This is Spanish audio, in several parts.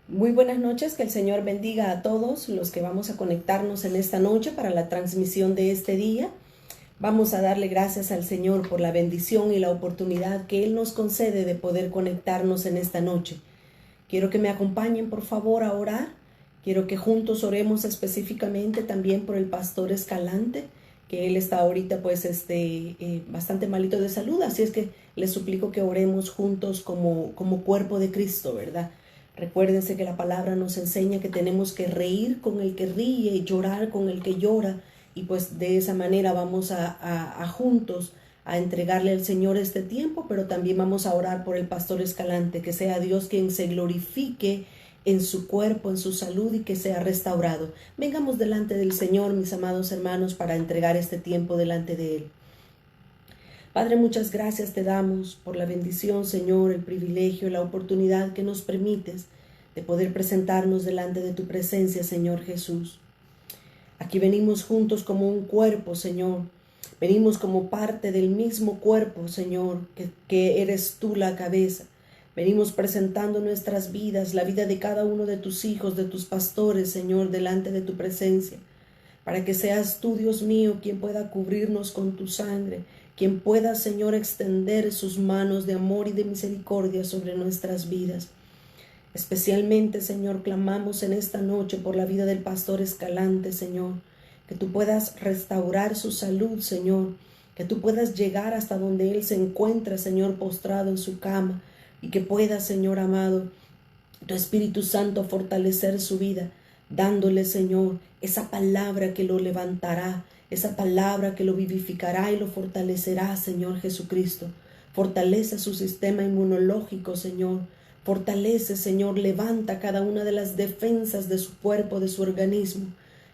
Muy buenas noches, que el Señor bendiga a todos los que vamos a conectarnos en esta noche para la transmisión de este día. Vamos a darle gracias al Señor por la bendición y la oportunidad que Él nos concede de poder conectarnos en esta noche. Quiero que me acompañen por favor a orar. Quiero que juntos oremos específicamente también por el pastor Escalante, que él está ahorita bastante malito de salud, así es que les suplico que oremos juntos como cuerpo de Cristo, ¿verdad? Recuérdense que la palabra nos enseña que tenemos que reír con el que ríe y llorar con el que llora, y pues de esa manera vamos a juntos a entregarle al Señor este tiempo, pero también vamos a orar por el pastor Escalante, que sea Dios quien se glorifique en su cuerpo, en su salud, y que sea restaurado. Vengamos delante del Señor, mis amados hermanos, para entregar este tiempo delante de Él. Padre, muchas gracias te damos por la bendición, Señor, el privilegio, la oportunidad que nos permites de poder presentarnos delante de tu presencia, Señor Jesús. Aquí venimos juntos como un cuerpo, Señor. Venimos como parte del mismo cuerpo, Señor, que eres tú la cabeza. Venimos presentando nuestras vidas, la vida de cada uno de tus hijos, de tus pastores, Señor, delante de tu presencia, para que seas tú, Dios mío, quien pueda cubrirnos con tu sangre, quien pueda, Señor, extender sus manos de amor y de misericordia sobre nuestras vidas. Especialmente, Señor, clamamos en esta noche por la vida del pastor Escalante, Señor, que tú puedas restaurar su salud, Señor, que tú puedas llegar hasta donde él se encuentra, Señor, postrado en su cama, y que puedas, Señor amado, tu Espíritu Santo fortalecer su vida, dándole, Señor, esa palabra que lo levantará, esa palabra que lo vivificará y lo fortalecerá, Señor Jesucristo. Fortalece su sistema inmunológico, Señor. Fortalece, Señor, levanta cada una de las defensas de su cuerpo, de su organismo,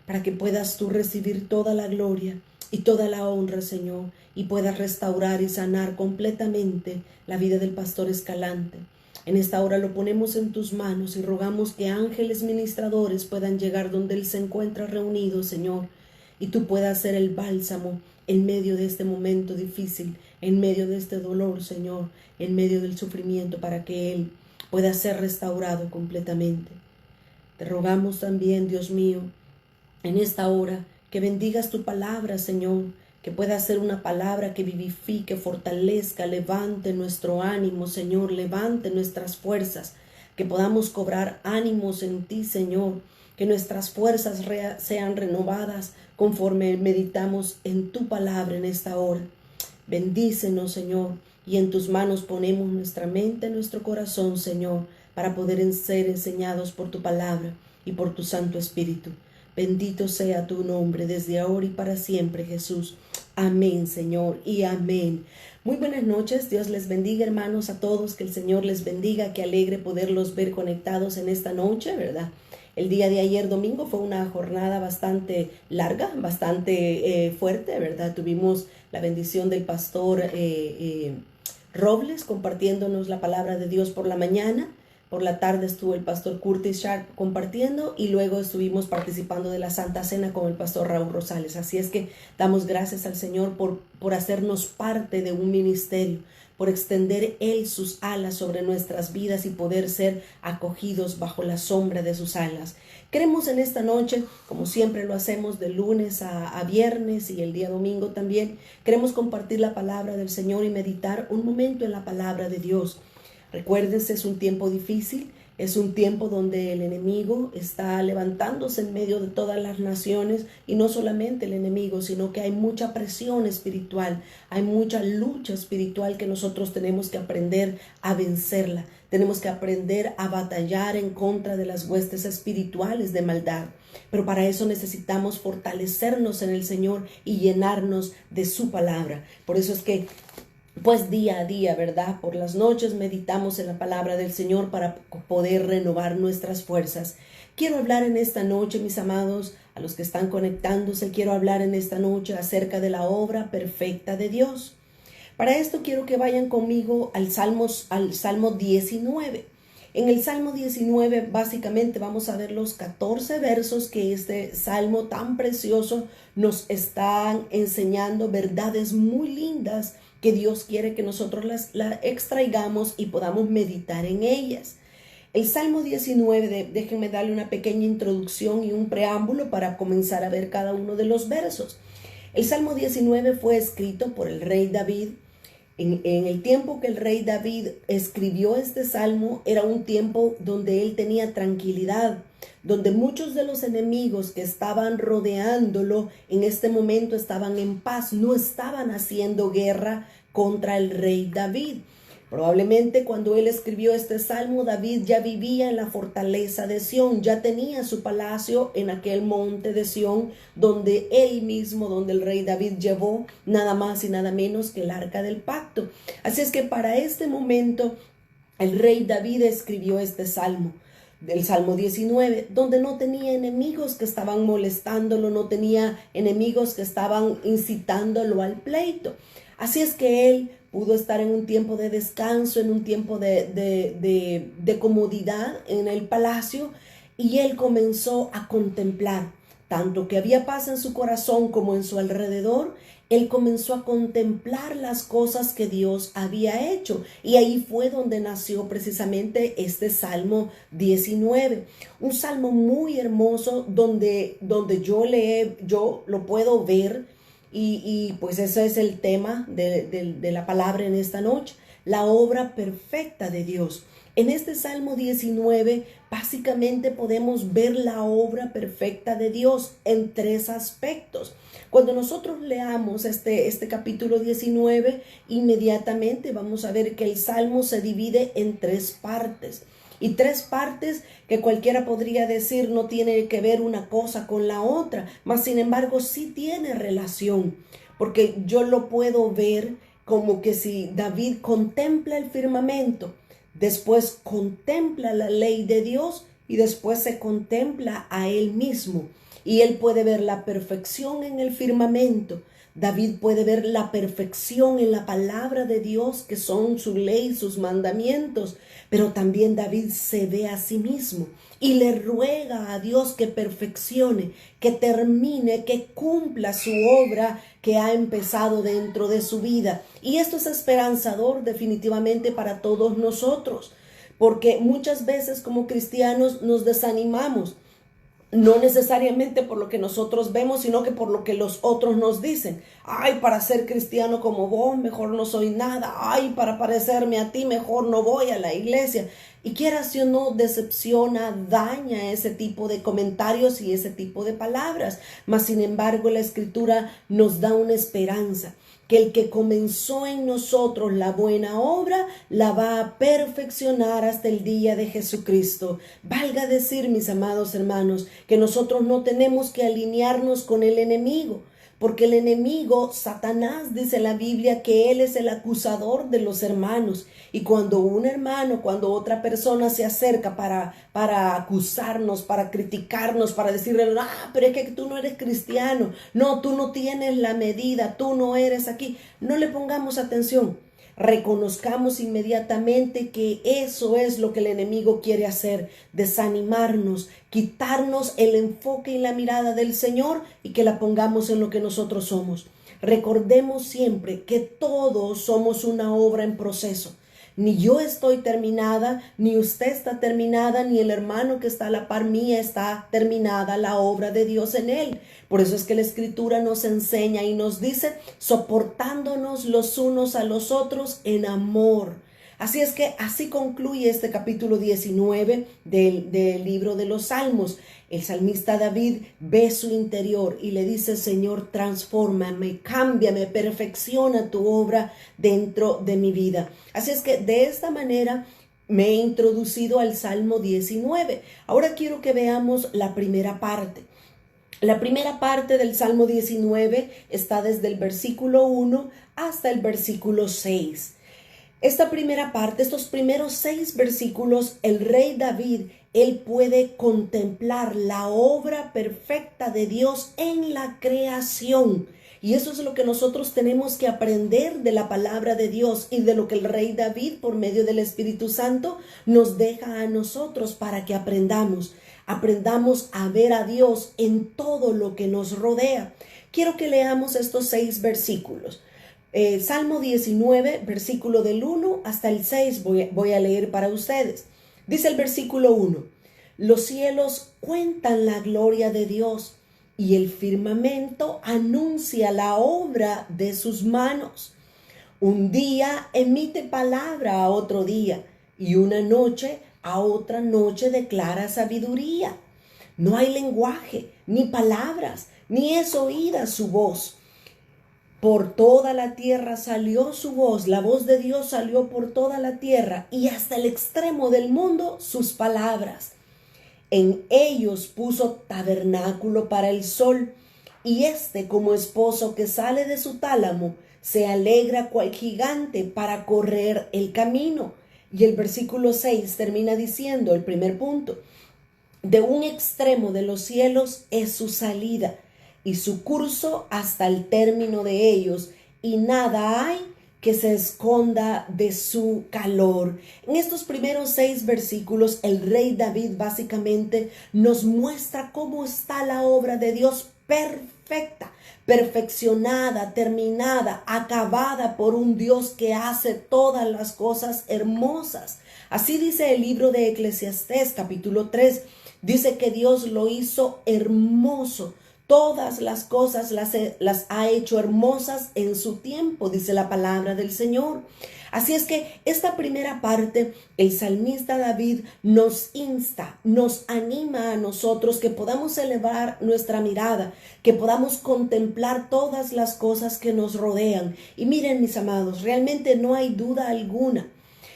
para que puedas tú recibir toda la gloria y toda la honra, Señor, y puedas restaurar y sanar completamente la vida del pastor Escalante. En esta hora lo ponemos en tus manos y rogamos que ángeles ministradores puedan llegar donde él se encuentra reunido, Señor, y tú puedas ser el bálsamo en medio de este momento difícil, en medio de este dolor, Señor, en medio del sufrimiento, para que él pueda ser restaurado completamente. Te rogamos también, Dios mío, en esta hora, que bendigas tu palabra, Señor, que pueda ser una palabra que vivifique, fortalezca, levante nuestro ánimo, Señor, levante nuestras fuerzas, que podamos cobrar ánimos en ti, Señor, que nuestras fuerzas sean renovadas conforme meditamos en tu palabra en esta hora. Bendícenos, Señor, y en tus manos ponemos nuestra mente, nuestro corazón, Señor, para poder ser enseñados por tu palabra y por tu Santo Espíritu. Bendito sea tu nombre desde ahora y para siempre, Jesús. Amén, Señor, y amén. Muy buenas noches, Dios les bendiga, hermanos, a todos, que el Señor les bendiga, que alegre poderlos ver conectados en esta noche, ¿verdad? El día de ayer domingo fue una jornada bastante larga, bastante fuerte, ¿verdad? Tuvimos la bendición del pastor Robles compartiéndonos la palabra de Dios por la mañana. Por la tarde estuvo el pastor Curtis Sharp compartiendo, y luego estuvimos participando de la Santa Cena con el pastor Raúl Rosales. Así es que damos gracias al Señor por hacernos parte de un ministerio, por extender Él sus alas sobre nuestras vidas y poder ser acogidos bajo la sombra de sus alas. Queremos en esta noche, como siempre lo hacemos de lunes a viernes y el día domingo también, queremos compartir la palabra del Señor y meditar un momento en la palabra de Dios. Recuérdense, es un tiempo difícil, es un tiempo donde el enemigo está levantándose en medio de todas las naciones, y no solamente el enemigo, sino que hay mucha presión espiritual, hay mucha lucha espiritual que nosotros tenemos que aprender a vencerla. Tenemos que aprender a batallar en contra de las huestes espirituales de maldad. Pero para eso necesitamos fortalecernos en el Señor y llenarnos de su palabra. Por eso es que pues día a día, ¿verdad? Por las noches meditamos en la palabra del Señor para poder renovar nuestras fuerzas. Quiero hablar en esta noche, mis amados, a los que están conectándose, quiero hablar en esta noche acerca de la obra perfecta de Dios. Para esto quiero que vayan conmigo al Salmo 19. En el Salmo 19 básicamente vamos a ver los 14 versos que este salmo tan precioso nos están enseñando, verdades muy lindas que Dios quiere que nosotros las extraigamos y podamos meditar en ellas. El Salmo 19, déjenme darle una pequeña introducción y un preámbulo para comenzar a ver cada uno de los versos. El Salmo 19 fue escrito por el rey David. En el tiempo que el rey David escribió este salmo, era un tiempo donde él tenía tranquilidad, donde muchos de los enemigos que estaban rodeándolo en este momento estaban en paz, no estaban haciendo guerra contra el rey David. Probablemente cuando él escribió este salmo, David ya vivía en la fortaleza de Sión, ya tenía su palacio en aquel monte de Sión, donde el rey David llevó nada más y nada menos que el arca del pacto. Así es que para este momento el rey David escribió este salmo, del Salmo 19, donde no tenía enemigos que estaban molestándolo, no tenía enemigos que estaban incitándolo al pleito. Así es que él pudo estar en un tiempo de descanso, en un tiempo de comodidad en el palacio, y él comenzó a contemplar, tanto que había paz en su corazón como en su alrededor. Él comenzó a contemplar las cosas que Dios había hecho, y ahí fue donde nació precisamente este Salmo 19, un salmo muy hermoso donde yo lo puedo ver. Y pues ese es el tema de la palabra en esta noche, la obra perfecta de Dios. En este Salmo 19 básicamente podemos ver la obra perfecta de Dios en tres aspectos. Cuando nosotros leamos este capítulo 19, inmediatamente vamos a ver que el Salmo se divide en tres partes. Y tres partes que cualquiera podría decir no tiene que ver una cosa con la otra, mas sin embargo sí tiene relación, porque yo lo puedo ver como que si David contempla el firmamento, después contempla la ley de Dios y después se contempla a él mismo, y él puede ver la perfección en el firmamento. David puede ver la perfección en la palabra de Dios, que son su ley, sus mandamientos, pero también David se ve a sí mismo y le ruega a Dios que perfeccione, que termine, que cumpla su obra que ha empezado dentro de su vida. Y esto es esperanzador definitivamente para todos nosotros, porque muchas veces como cristianos nos desanimamos. No necesariamente por lo que nosotros vemos, sino que por lo que los otros nos dicen. Ay, para ser cristiano como vos, mejor no soy nada. Ay, para parecerme a ti, mejor no voy a la iglesia. Y quiera si o no, decepciona, daña ese tipo de comentarios y ese tipo de palabras. Mas, sin embargo, la Escritura nos da una esperanza, que el que comenzó en nosotros la buena obra, la va a perfeccionar hasta el día de Jesucristo. Valga decir, mis amados hermanos, que nosotros no tenemos que alinearnos con el enemigo, porque el enemigo, Satanás, dice la Biblia que él es el acusador de los hermanos. Y cuando un hermano, cuando otra persona se acerca para acusarnos, para criticarnos, para decirle, pero es que tú no eres cristiano, no, tú no tienes la medida, tú no eres aquí, no le pongamos atención. Reconozcamos inmediatamente que eso es lo que el enemigo quiere hacer, desanimarnos, quitarnos el enfoque y la mirada del Señor y que la pongamos en lo que nosotros somos. Recordemos siempre que todos somos una obra en proceso. Ni yo estoy terminada, ni usted está terminada, ni el hermano que está a la par mía está terminada la obra de Dios en él. Por eso es que la Escritura nos enseña y nos dice, soportándonos los unos a los otros en amor. Así es que así concluye este capítulo 19 del libro de los Salmos. El salmista David ve su interior y le dice, Señor, transfórmame, cámbiame, perfecciona tu obra dentro de mi vida. Así es que de esta manera me he introducido al Salmo 19. Ahora quiero que veamos la primera parte. La primera parte del Salmo 19 está desde el versículo 1 hasta el versículo 6. Esta primera parte, estos primeros 6 versículos, el rey David, él puede contemplar la obra perfecta de Dios en la creación. Y eso es lo que nosotros tenemos que aprender de la palabra de Dios y de lo que el rey David, por medio del Espíritu Santo, nos deja a nosotros para que aprendamos a ver a Dios en todo lo que nos rodea. Quiero que leamos estos 6 versículos. Salmo 19, versículo del 1 hasta el 6 voy a leer para ustedes. Dice el versículo 1, los cielos cuentan la gloria de Dios y el firmamento anuncia la obra de sus manos. Un día emite palabra a otro día y una noche a otra noche declara sabiduría. No hay lenguaje, ni palabras, ni es oída su voz. Por toda la tierra salió su voz, la voz de Dios salió por toda la tierra y hasta el extremo del mundo sus palabras. En ellos puso tabernáculo para el sol, y como esposo que sale de su tálamo, se alegra cual gigante para correr el camino. Y el versículo 6 termina diciendo, el primer punto, de un extremo de los cielos es su salida, y su curso hasta el término de ellos, y nada hay que se esconda de su calor. En estos primeros 6 versículos, el rey David básicamente nos muestra cómo está la obra de Dios perfecta, perfeccionada, terminada, acabada por un Dios que hace todas las cosas hermosas. Así dice el libro de Eclesiastés, capítulo 3, dice que Dios lo hizo hermoso. Todas las cosas las ha hecho hermosas en su tiempo, dice la palabra del Señor. Así es que esta primera parte, el salmista David nos insta, nos anima a nosotros que podamos elevar nuestra mirada, que podamos contemplar todas las cosas que nos rodean. Y miren, mis amados, realmente no hay duda alguna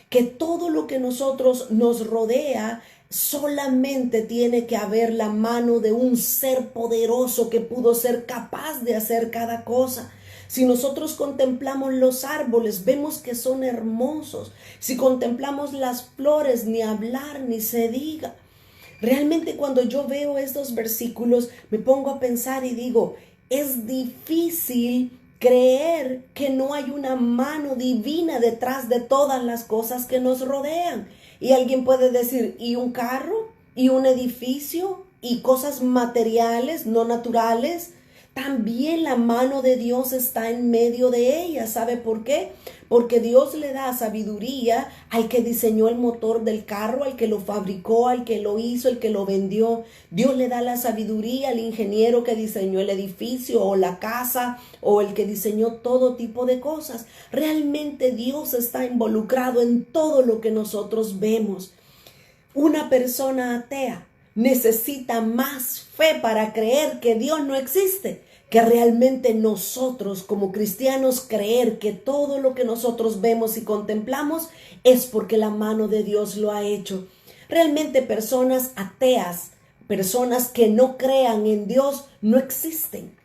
que todo lo que nosotros nos rodea solamente tiene que haber la mano de un ser poderoso que pudo ser capaz de hacer cada cosa. Si nosotros contemplamos los árboles, vemos que son hermosos. Si contemplamos las flores, ni hablar ni se diga. Realmente cuando yo veo estos versículos, me pongo a pensar y digo, es difícil creer que no hay una mano divina detrás de todas las cosas que nos rodean. Y alguien puede decir, ¿y un carro? ¿Y un edificio? ¿Y cosas materiales, no naturales? También la mano de Dios está en medio de ella. ¿Sabe por qué? Porque Dios le da sabiduría al que diseñó el motor del carro, al que lo fabricó, al que lo hizo, al que lo vendió. Dios le da la sabiduría al ingeniero que diseñó el edificio o la casa o el que diseñó todo tipo de cosas. Realmente Dios está involucrado en todo lo que nosotros vemos. Una persona atea necesita más fe para creer que Dios no existe, que realmente nosotros como cristianos creer que todo lo que nosotros vemos y contemplamos es porque la mano de Dios lo ha hecho. Realmente personas ateas, personas que no crean en Dios, no existen.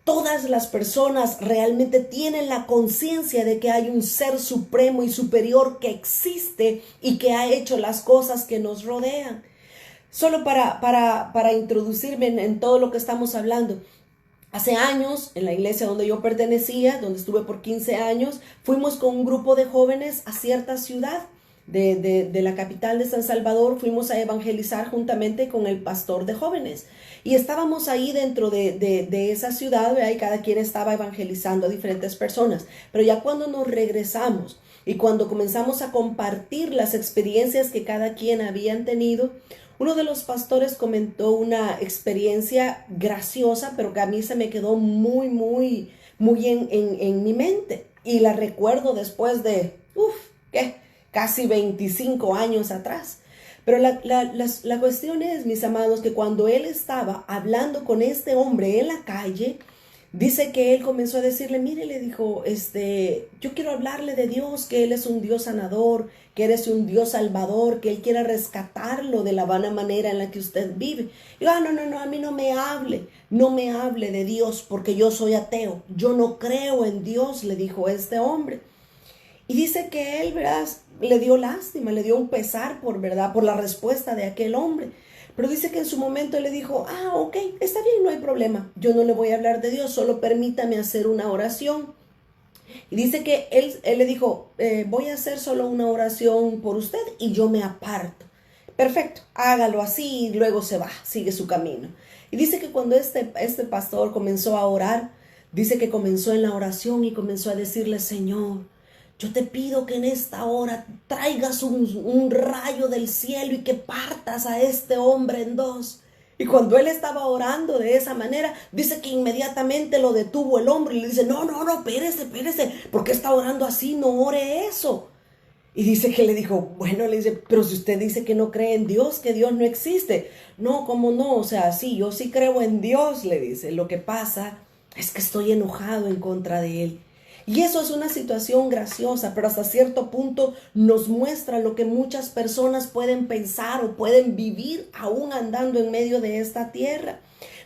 Todas las personas realmente tienen la conciencia de que hay un ser supremo y superior que existe y que ha hecho las cosas que nos rodean. Solo para introducirme en todo lo que estamos hablando. Hace años, en la iglesia donde yo pertenecía, donde estuve por 15 años, fuimos con un grupo de jóvenes a cierta ciudad de la capital de San Salvador. Fuimos a evangelizar juntamente con el pastor de jóvenes. Y estábamos ahí dentro de esa ciudad, ¿verdad? Y cada quien estaba evangelizando a diferentes personas. Pero ya cuando nos regresamos y cuando comenzamos a compartir las experiencias que cada quien habían tenido, uno de los pastores comentó una experiencia graciosa, pero que a mí se me quedó muy en mi mente. Y la recuerdo después de, casi 25 años atrás. Pero la cuestión es, mis amados, que cuando él estaba hablando con este hombre en la calle, dice que él comenzó a decirle, mire, le dijo, yo quiero hablarle de Dios, que Él es un Dios sanador, que Él es un Dios salvador, que Él quiere rescatarlo de la vana manera en la que usted vive. Y yo, no, a mí no me hable de Dios porque yo soy ateo, yo no creo en Dios, le dijo este hombre. Y dice que él, ¿verdad?, le dio lástima, le dio un pesar por la respuesta de aquel hombre. Pero dice que en su momento él le dijo, ok, está bien, no hay problema. Yo no le voy a hablar de Dios, solo permítame hacer una oración. Y dice que él le dijo, voy a hacer solo una oración por usted y yo me aparto. Perfecto, hágalo así y luego se va, sigue su camino. Y dice que cuando este pastor comenzó a orar, dice que comenzó en la oración y comenzó a decirle, Señor, yo te pido que en esta hora traigas un rayo del cielo y que partas a este hombre en dos. Y cuando él estaba orando de esa manera, dice que inmediatamente lo detuvo el hombre y le dice, no, espérese, ¿por qué está orando así? No ore eso. Y dice que le dijo, bueno, le dice, pero si usted dice que no cree en Dios, que Dios no existe. No, ¿cómo no? O sea, sí, yo sí creo en Dios, le dice. Lo que pasa es que estoy enojado en contra de él. Y eso es una situación graciosa, pero hasta cierto punto nos muestra lo que muchas personas pueden pensar o pueden vivir aún andando en medio de esta tierra.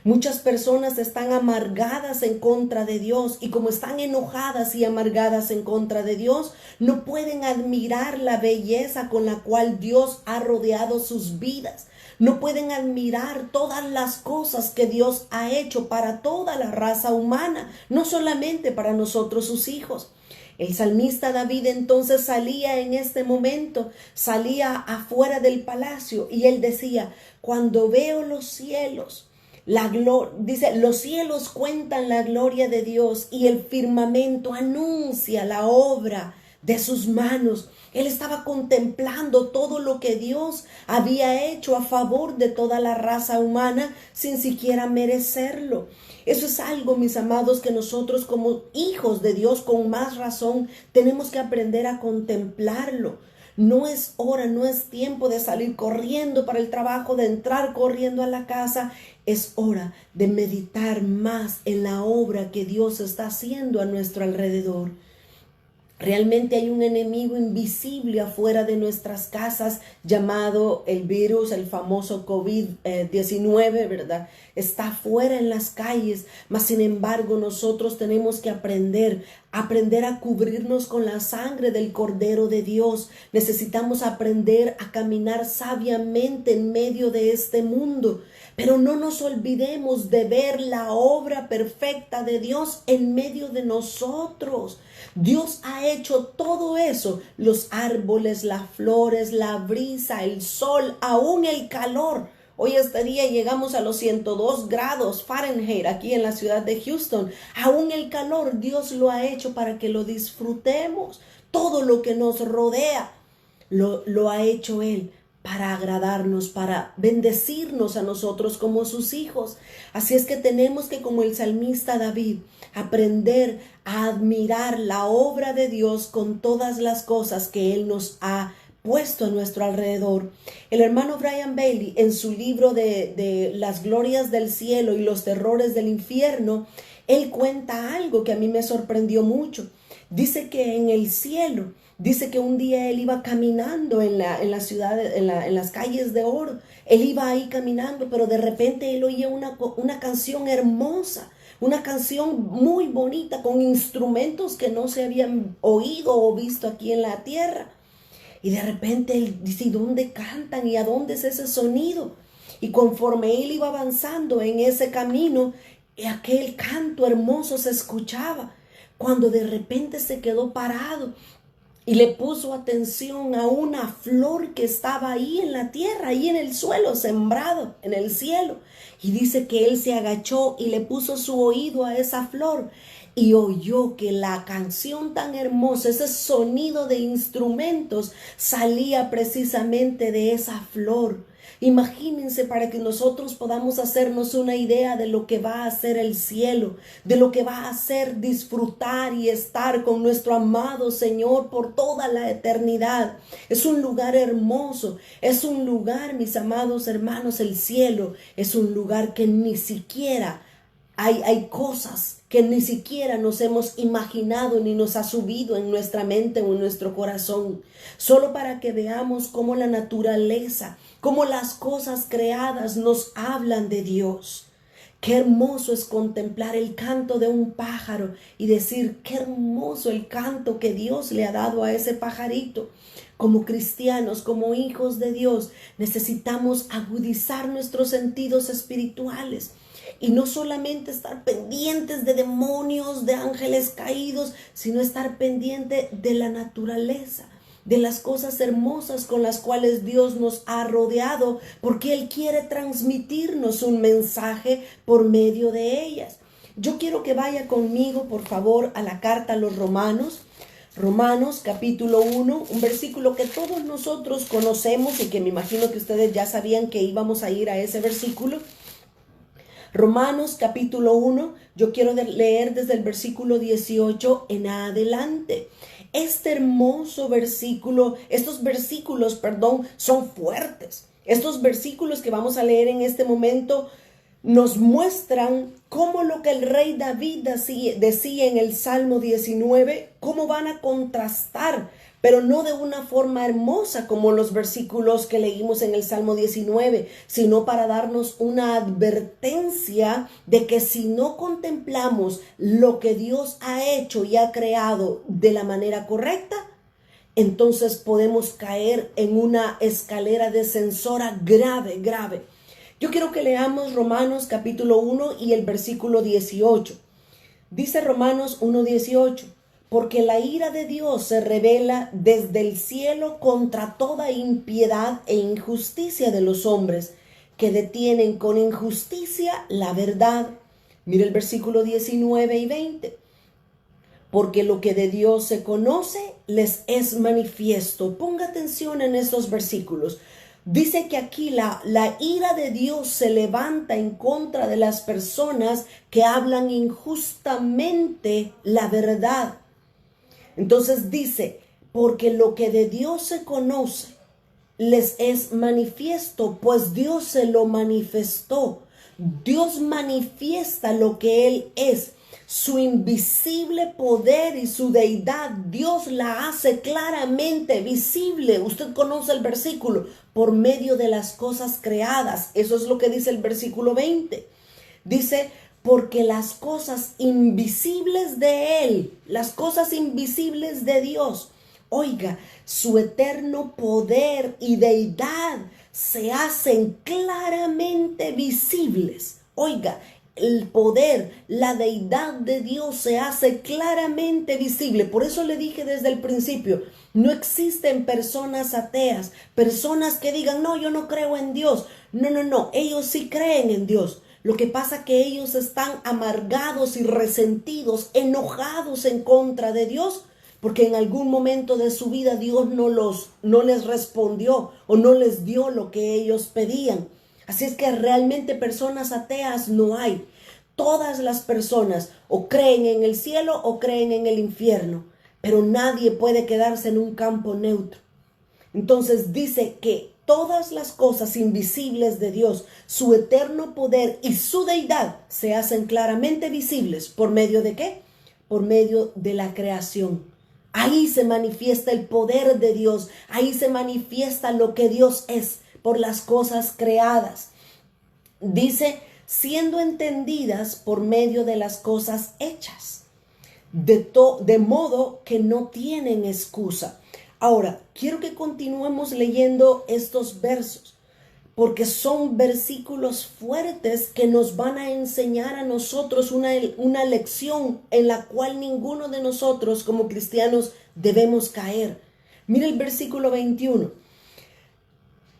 Muchas personas están amargadas en contra de Dios y como están enojadas y amargadas en contra de Dios, no pueden admirar la belleza con la cual Dios ha rodeado sus vidas. No pueden admirar todas las cosas que Dios ha hecho para toda la raza humana, no solamente para nosotros sus hijos. El salmista David entonces salía en este momento, salía afuera del palacio y él decía, cuando veo los cielos, dice, los cielos cuentan la gloria de Dios y el firmamento anuncia la obra de sus manos. Él estaba contemplando todo lo que Dios había hecho a favor de toda la raza humana sin siquiera merecerlo. Eso es algo, mis amados, que nosotros como hijos de Dios con más razón tenemos que aprender a contemplarlo. No es hora, no es tiempo de salir corriendo para el trabajo, de entrar corriendo a la casa. Es hora de meditar más en la obra que Dios está haciendo a nuestro alrededor. Realmente hay un enemigo invisible afuera de nuestras casas llamado el virus, el famoso COVID-19, ¿verdad? Está afuera en las calles, mas sin embargo nosotros tenemos que aprender a cubrirnos con la sangre del Cordero de Dios. Necesitamos aprender a caminar sabiamente en medio de este mundo. Pero no nos olvidemos de ver la obra perfecta de Dios en medio de nosotros. Dios ha hecho todo eso, los árboles, las flores, la brisa, el sol, aún el calor. Hoy este día llegamos a los 102 grados Fahrenheit aquí en la ciudad de Houston. Aún el calor Dios lo ha hecho para que lo disfrutemos. Todo lo que nos rodea lo ha hecho Él para agradarnos, para bendecirnos a nosotros como sus hijos. Así es que tenemos que, como el salmista David, aprender a admirar la obra de Dios con todas las cosas que Él nos ha puesto a nuestro alrededor. El hermano Brian Bailey, en su libro de las glorias del cielo y los terrores del infierno, él cuenta algo que a mí me sorprendió mucho. Dice que en el cielo, dice que un día él iba caminando en la ciudad, en las calles de oro. Él iba ahí caminando, pero de repente él oía una canción hermosa, una canción muy bonita con instrumentos que no se habían oído o visto aquí en la tierra. Y de repente él dice, ¿y dónde cantan? ¿Y a dónde es ese sonido? Y conforme él iba avanzando en ese camino, aquel canto hermoso se escuchaba. Cuando de repente se quedó parado y le puso atención a una flor que estaba ahí en la tierra, ahí en el suelo, sembrado en el cielo. Y dice que él se agachó y le puso su oído a esa flor y oyó que la canción tan hermosa, ese sonido de instrumentos, salía precisamente de esa flor. Imagínense, para que nosotros podamos hacernos una idea de lo que va a hacer el cielo, de lo que va a hacer disfrutar y estar con nuestro amado Señor por toda la eternidad. Es un lugar hermoso, es un lugar, mis amados hermanos, el cielo es un lugar que ni siquiera hay cosas que ni siquiera nos hemos imaginado ni nos ha subido en nuestra mente o en nuestro corazón. Solo para que veamos cómo la naturaleza, cómo las cosas creadas nos hablan de Dios. Qué hermoso es contemplar el canto de un pájaro y decir, qué hermoso el canto que Dios le ha dado a ese pajarito. Como cristianos, como hijos de Dios, necesitamos agudizar nuestros sentidos espirituales. Y no solamente estar pendientes de demonios, de ángeles caídos, sino estar pendiente de la naturaleza, de las cosas hermosas con las cuales Dios nos ha rodeado, porque Él quiere transmitirnos un mensaje por medio de ellas. Yo quiero que vaya conmigo, por favor, a la carta a los Romanos. Romanos capítulo 1, un versículo que todos nosotros conocemos y que me imagino que ustedes ya sabían que íbamos a ir a ese versículo. Romanos capítulo 1, yo quiero leer desde el versículo 18 en adelante. Este hermoso versículo, estos versículos, son fuertes. Estos versículos que vamos a leer en este momento nos muestran cómo lo que el rey David decía en el Salmo 19, cómo van a contrastar, pero no de una forma hermosa como los versículos que leímos en el Salmo 19, sino para darnos una advertencia de que si no contemplamos lo que Dios ha hecho y ha creado de la manera correcta, entonces podemos caer en una escalera descensora grave. Yo quiero que leamos Romanos capítulo 1 y el versículo 18. Dice Romanos 1:18, porque la ira de Dios se revela desde el cielo contra toda impiedad e injusticia de los hombres, que detienen con injusticia la verdad. Mira el versículo 19 y 20. Porque lo que de Dios se conoce les es manifiesto. Ponga atención en estos versículos. Dice que aquí la ira de Dios se levanta en contra de las personas que hablan injustamente la verdad. Entonces dice, porque lo que de Dios se conoce les es manifiesto, pues Dios se lo manifestó. Dios manifiesta lo que Él es. Su invisible poder y su deidad, Dios la hace claramente visible. Usted conoce el versículo, por medio de las cosas creadas. Eso es lo que dice el versículo 20. Dice, porque las cosas invisibles de Él, las cosas invisibles de Dios, oiga, su eterno poder y deidad se hacen claramente visibles. Oiga, el poder, la deidad de Dios se hace claramente visible. Por eso le dije desde el principio, no existen personas ateas, personas que digan, no, yo no creo en Dios. No, ellos sí creen en Dios. Lo que pasa es que ellos están amargados y resentidos, enojados en contra de Dios, porque en algún momento de su vida Dios no les respondió o no les dio lo que ellos pedían. Así es que realmente personas ateas no hay. Todas las personas o creen en el cielo o creen en el infierno, pero nadie puede quedarse en un campo neutro. Entonces dice que todas las cosas invisibles de Dios, su eterno poder y su deidad se hacen claramente visibles. ¿Por medio de qué? Por medio de la creación. Ahí se manifiesta el poder de Dios, ahí se manifiesta lo que Dios es, por las cosas creadas. Dice, siendo entendidas por medio de las cosas hechas, de modo que no tienen excusa. Ahora, quiero que continuemos leyendo estos versos, porque son versículos fuertes que nos van a enseñar a nosotros una lección en la cual ninguno de nosotros como cristianos debemos caer. Mira el versículo 21.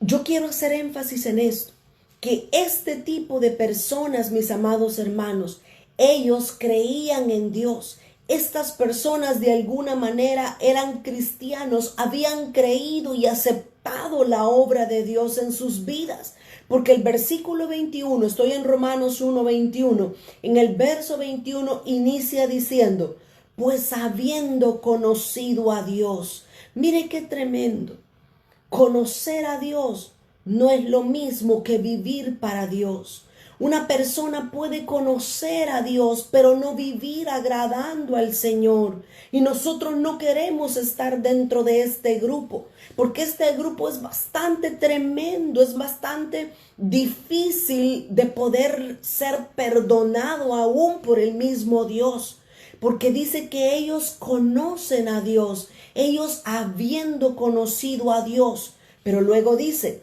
Yo quiero hacer énfasis en esto, que este tipo de personas, mis amados hermanos, ellos creían en Dios. Estas personas de alguna manera eran cristianos, habían creído y aceptado la obra de Dios en sus vidas. Porque el versículo 21, estoy en Romanos 1:21, en el verso 21 inicia diciendo, pues habiendo conocido a Dios. Mire qué tremendo. Conocer a Dios no es lo mismo que vivir para Dios. Una persona puede conocer a Dios, pero no vivir agradando al Señor. Y nosotros no queremos estar dentro de este grupo, porque este grupo es bastante tremendo, es bastante difícil de poder ser perdonado aún por el mismo Dios. Porque dice que ellos conocen a Dios, ellos habiendo conocido a Dios, pero luego dice,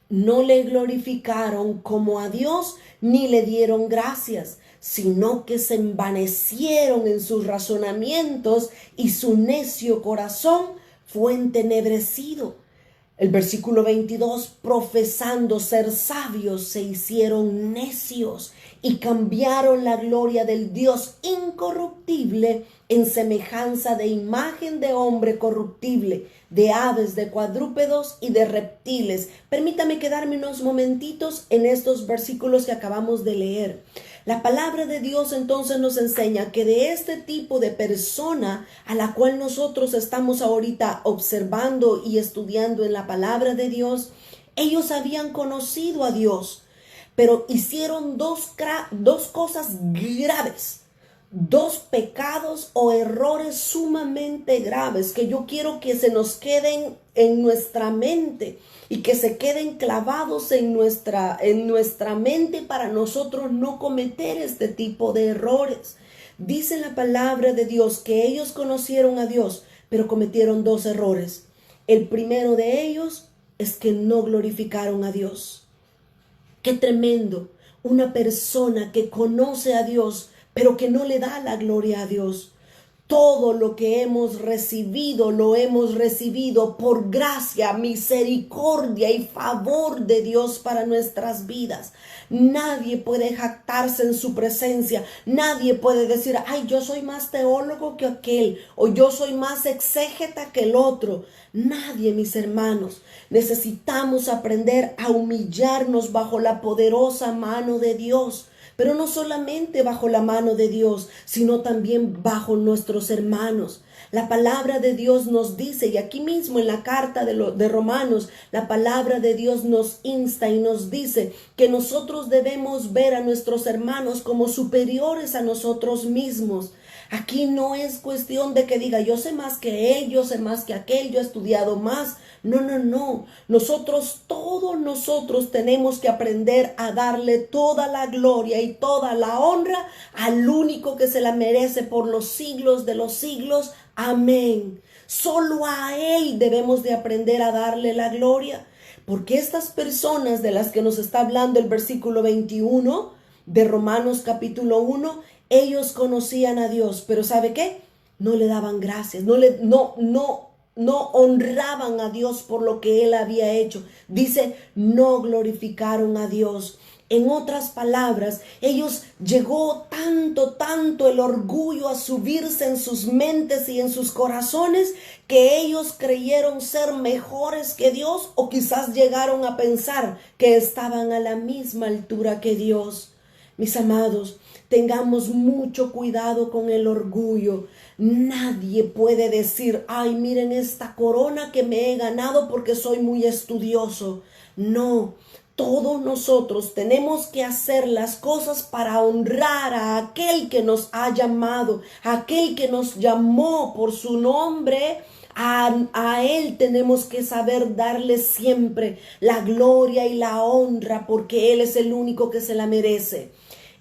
no le glorificaron como a Dios, ni le dieron gracias, sino que se envanecieron en sus razonamientos y su necio corazón fue entenebrecido. El versículo 22, profesando ser sabios, se hicieron necios y cambiaron la gloria del Dios incorruptible en semejanza de imagen de hombre corruptible, de aves, de cuadrúpedos y de reptiles. Permítame quedarme unos momentitos en estos versículos que acabamos de leer. La palabra de Dios entonces nos enseña que de este tipo de persona a la cual nosotros estamos ahorita observando y estudiando en la palabra de Dios, ellos habían conocido a Dios, pero hicieron dos cosas graves, dos pecados o errores sumamente graves que yo quiero que se nos queden en nuestra mente y que se queden clavados en nuestra mente para nosotros no cometer este tipo de errores. Dice la palabra de Dios que ellos conocieron a Dios, pero cometieron dos errores. El primero de ellos es que no glorificaron a Dios. Qué tremendo, una persona que conoce a Dios, pero que no le da la gloria a Dios. Todo lo que hemos recibido, lo hemos recibido por gracia, misericordia y favor de Dios para nuestras vidas. Nadie puede jactarse en su presencia. Nadie puede decir, ay, yo soy más teólogo que aquel, o yo soy más exégeta que el otro. Nadie, mis hermanos. Necesitamos aprender a humillarnos bajo la poderosa mano de Dios. Pero no solamente bajo la mano de Dios, sino también bajo nuestros hermanos. La palabra de Dios nos dice, y aquí mismo en la carta de Romanos, la palabra de Dios nos insta y nos dice que nosotros debemos ver a nuestros hermanos como superiores a nosotros mismos. Aquí no es cuestión de que diga, yo sé más que él, yo sé más que aquel, yo he estudiado más. No, no, no. Todos nosotros tenemos que aprender a darle toda la gloria y toda la honra al único que se la merece por los siglos de los siglos. Amén. Solo a él debemos de aprender a darle la gloria. Porque estas personas de las que nos está hablando el versículo 21 de Romanos capítulo 1, ellos conocían a Dios, pero ¿sabe qué? No le daban gracias, no honraban a Dios por lo que él había hecho. Dice, no glorificaron a Dios. En otras palabras, ellos llegó tanto el orgullo a subirse en sus mentes y en sus corazones que ellos creyeron ser mejores que Dios, o quizás llegaron a pensar que estaban a la misma altura que Dios. Mis amados, tengamos mucho cuidado con el orgullo. Nadie puede decir, ay, miren esta corona que me he ganado porque soy muy estudioso. No, todos nosotros tenemos que hacer las cosas para honrar a aquel que nos ha llamado, a aquel que nos llamó por su nombre. A él tenemos que saber darle siempre la gloria y la honra porque él es el único que se la merece.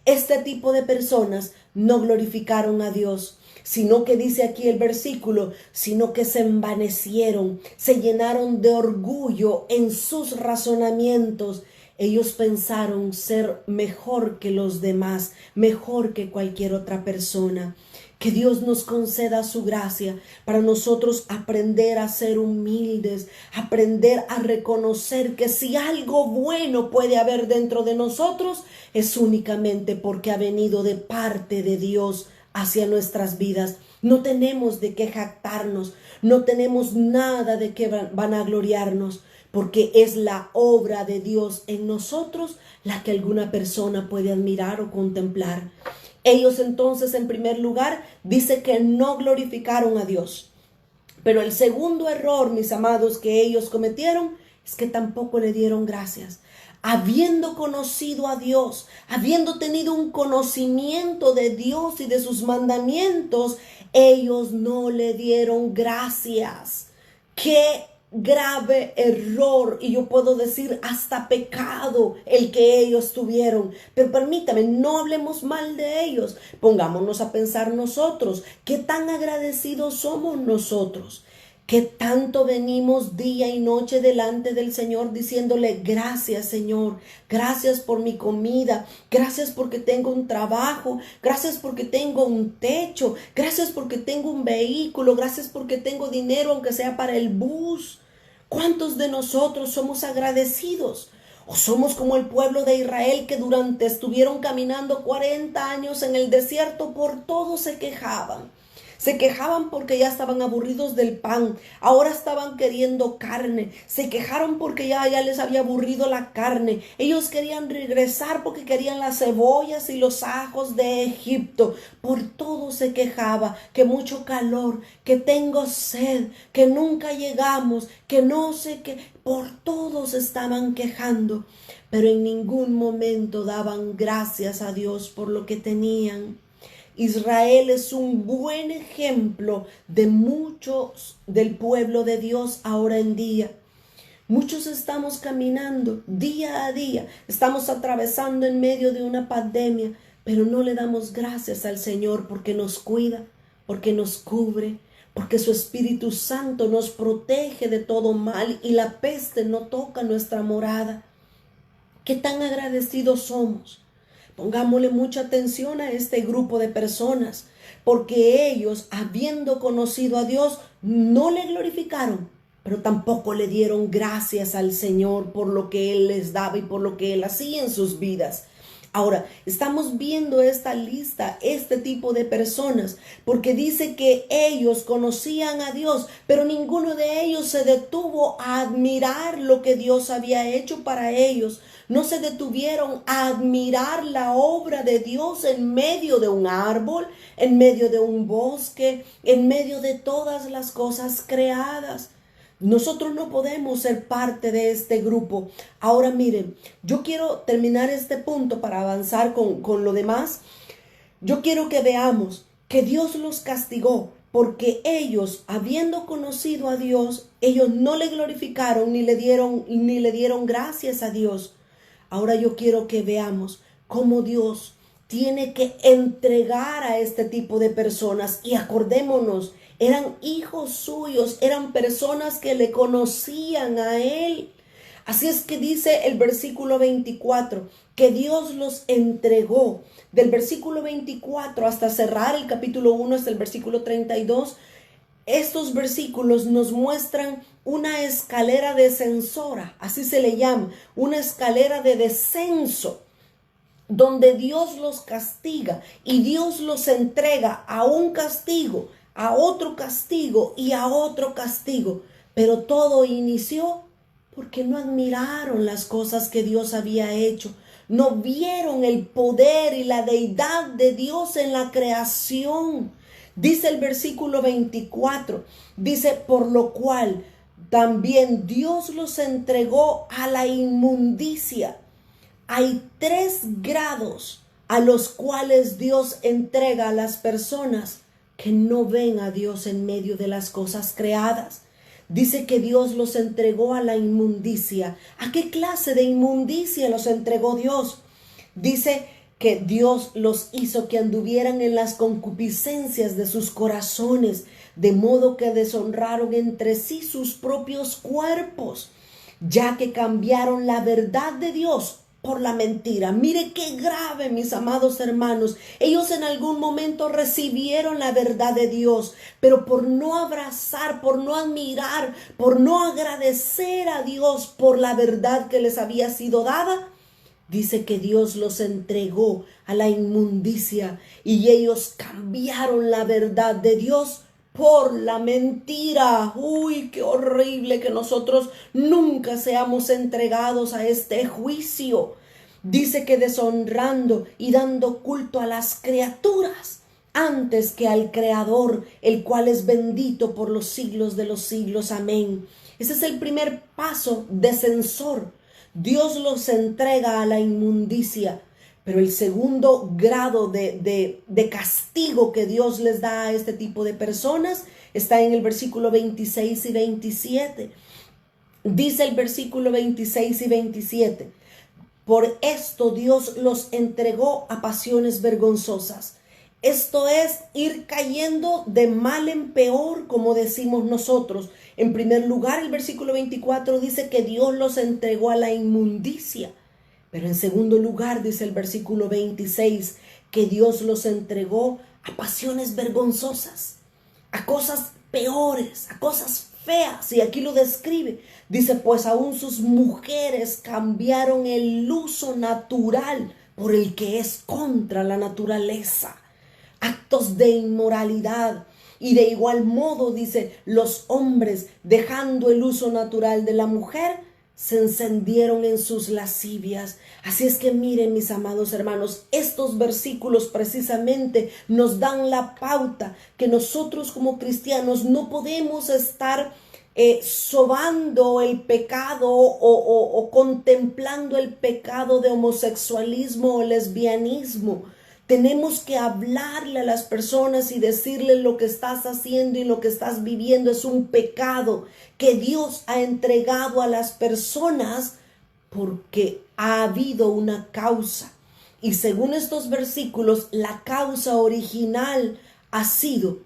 Este tipo de personas no glorificaron a Dios, sino que dice aquí el versículo, sino que se envanecieron, se llenaron de orgullo en sus razonamientos. Ellos pensaron ser mejor que los demás, mejor que cualquier otra persona. Que Dios nos conceda su gracia para nosotros aprender a ser humildes, aprender a reconocer que si algo bueno puede haber dentro de nosotros, es únicamente porque ha venido de parte de Dios hacia nuestras vidas. No tenemos de qué jactarnos, no tenemos nada de qué vanagloriarnos, porque es la obra de Dios en nosotros la que alguna persona puede admirar o contemplar. Ellos entonces, en primer lugar, dice que no glorificaron a Dios. Pero el segundo error, mis amados, que ellos cometieron es que tampoco le dieron gracias. Habiendo conocido a Dios, habiendo tenido un conocimiento de Dios y de sus mandamientos, ellos no le dieron gracias. ¡Qué grave error! Y yo puedo decir hasta pecado el que ellos tuvieron. Pero permítame, no hablemos mal de ellos. Pongámonos a pensar nosotros. ¿Qué tan agradecidos somos nosotros? ¿Qué tanto venimos día y noche delante del Señor diciéndole gracias, Señor? Gracias por mi comida. Gracias porque tengo un trabajo. Gracias porque tengo un techo. Gracias porque tengo un vehículo. Gracias porque tengo dinero, aunque sea para el bus. ¿Cuántos de nosotros somos agradecidos? ¿O somos como el pueblo de Israel que durante estuvieron caminando 40 años en el desierto, por todo se quejaban? Se quejaban porque ya estaban aburridos del pan, ahora estaban queriendo carne. Se quejaron porque ya les había aburrido la carne. Ellos querían regresar porque querían las cebollas y los ajos de Egipto. Por todo se quejaba, que mucho calor, que tengo sed, que nunca llegamos, que no sé qué. Por todos estaban quejando, pero en ningún momento daban gracias a Dios por lo que tenían. Israel es un buen ejemplo de muchos del pueblo de Dios ahora en día. Muchos estamos caminando día a día, estamos atravesando en medio de una pandemia, pero no le damos gracias al Señor porque nos cuida, porque nos cubre, porque su Espíritu Santo nos protege de todo mal y la peste no toca nuestra morada. ¿Qué tan agradecidos somos? Pongámosle mucha atención a este grupo de personas, porque ellos, habiendo conocido a Dios, no le glorificaron, pero tampoco le dieron gracias al Señor por lo que Él les daba y por lo que Él hacía en sus vidas. Ahora, estamos viendo esta lista, este tipo de personas, porque dice que ellos conocían a Dios, pero ninguno de ellos se detuvo a admirar lo que Dios había hecho para ellos. No se detuvieron a admirar la obra de Dios en medio de un árbol, en medio de un bosque, en medio de todas las cosas creadas. Nosotros no podemos ser parte de este grupo. Ahora miren, yo quiero terminar este punto para avanzar con lo demás. Yo quiero que veamos que Dios los castigó porque ellos, habiendo conocido a Dios, ellos no le glorificaron ni le dieron gracias a Dios. Ahora yo quiero que veamos cómo Dios tiene que entregar a este tipo de personas. Y acordémonos, eran hijos suyos, eran personas que le conocían a Él. Así es que dice el versículo 24, que Dios los entregó. Del versículo 24 hasta cerrar el capítulo 1, hasta el versículo 32, estos versículos nos muestran una escalera descensora, así se le llama, una escalera de descenso, donde Dios los castiga y Dios los entrega a un castigo, a otro castigo y a otro castigo. Pero todo inició porque no admiraron las cosas que Dios había hecho. No vieron el poder y la deidad de Dios en la creación. Dice el versículo 24, dice, por lo cual también Dios los entregó a la inmundicia. Hay 3 grados a los cuales Dios entrega a las personas que no ven a Dios en medio de las cosas creadas. Dice que Dios los entregó a la inmundicia. ¿A qué clase de inmundicia los entregó Dios? Dice que Dios los hizo que anduvieran en las concupiscencias de sus corazones, de modo que deshonraron entre sí sus propios cuerpos, ya que cambiaron la verdad de Dios por la mentira. Mire qué grave, mis amados hermanos. Ellos en algún momento recibieron la verdad de Dios, pero por no abrazar, por no admirar, por no agradecer a Dios por la verdad que les había sido dada, dice que Dios los entregó a la inmundicia y ellos cambiaron la verdad de Dios por la mentira. Uy, qué horrible que nosotros nunca seamos entregados a este juicio. Dice que deshonrando y dando culto a las criaturas antes que al Creador, el cual es bendito por los siglos de los siglos. Amén. Ese es el primer paso descensor. Dios los entrega a la inmundicia. Pero el segundo grado de castigo que Dios les da a este tipo de personas está en el versículo 26 y 27. Dice el versículo 26 y 27. Por esto Dios los entregó a pasiones vergonzosas. Esto es ir cayendo de mal en peor, como decimos nosotros. En primer lugar, el versículo 24 dice que Dios los entregó a la inmundicia. Pero en segundo lugar, dice el versículo 26, que Dios los entregó a pasiones vergonzosas, a cosas peores, a cosas feas. Y aquí lo describe. Dice, pues aún sus mujeres cambiaron el uso natural por el que es contra la naturaleza. Actos de inmoralidad. Y de igual modo, dice, los hombres, dejando el uso natural de la mujer, se encendieron en sus lascivias. Así es que miren, mis amados hermanos, estos versículos precisamente nos dan la pauta que nosotros como cristianos no podemos estar sobando el pecado o contemplando el pecado de homosexualismo o lesbianismo. Tenemos que hablarle a las personas y decirles lo que estás haciendo y lo que estás viviendo es un pecado que Dios ha entregado a las personas porque ha habido una causa. Y según estos versículos, la causa original ha sido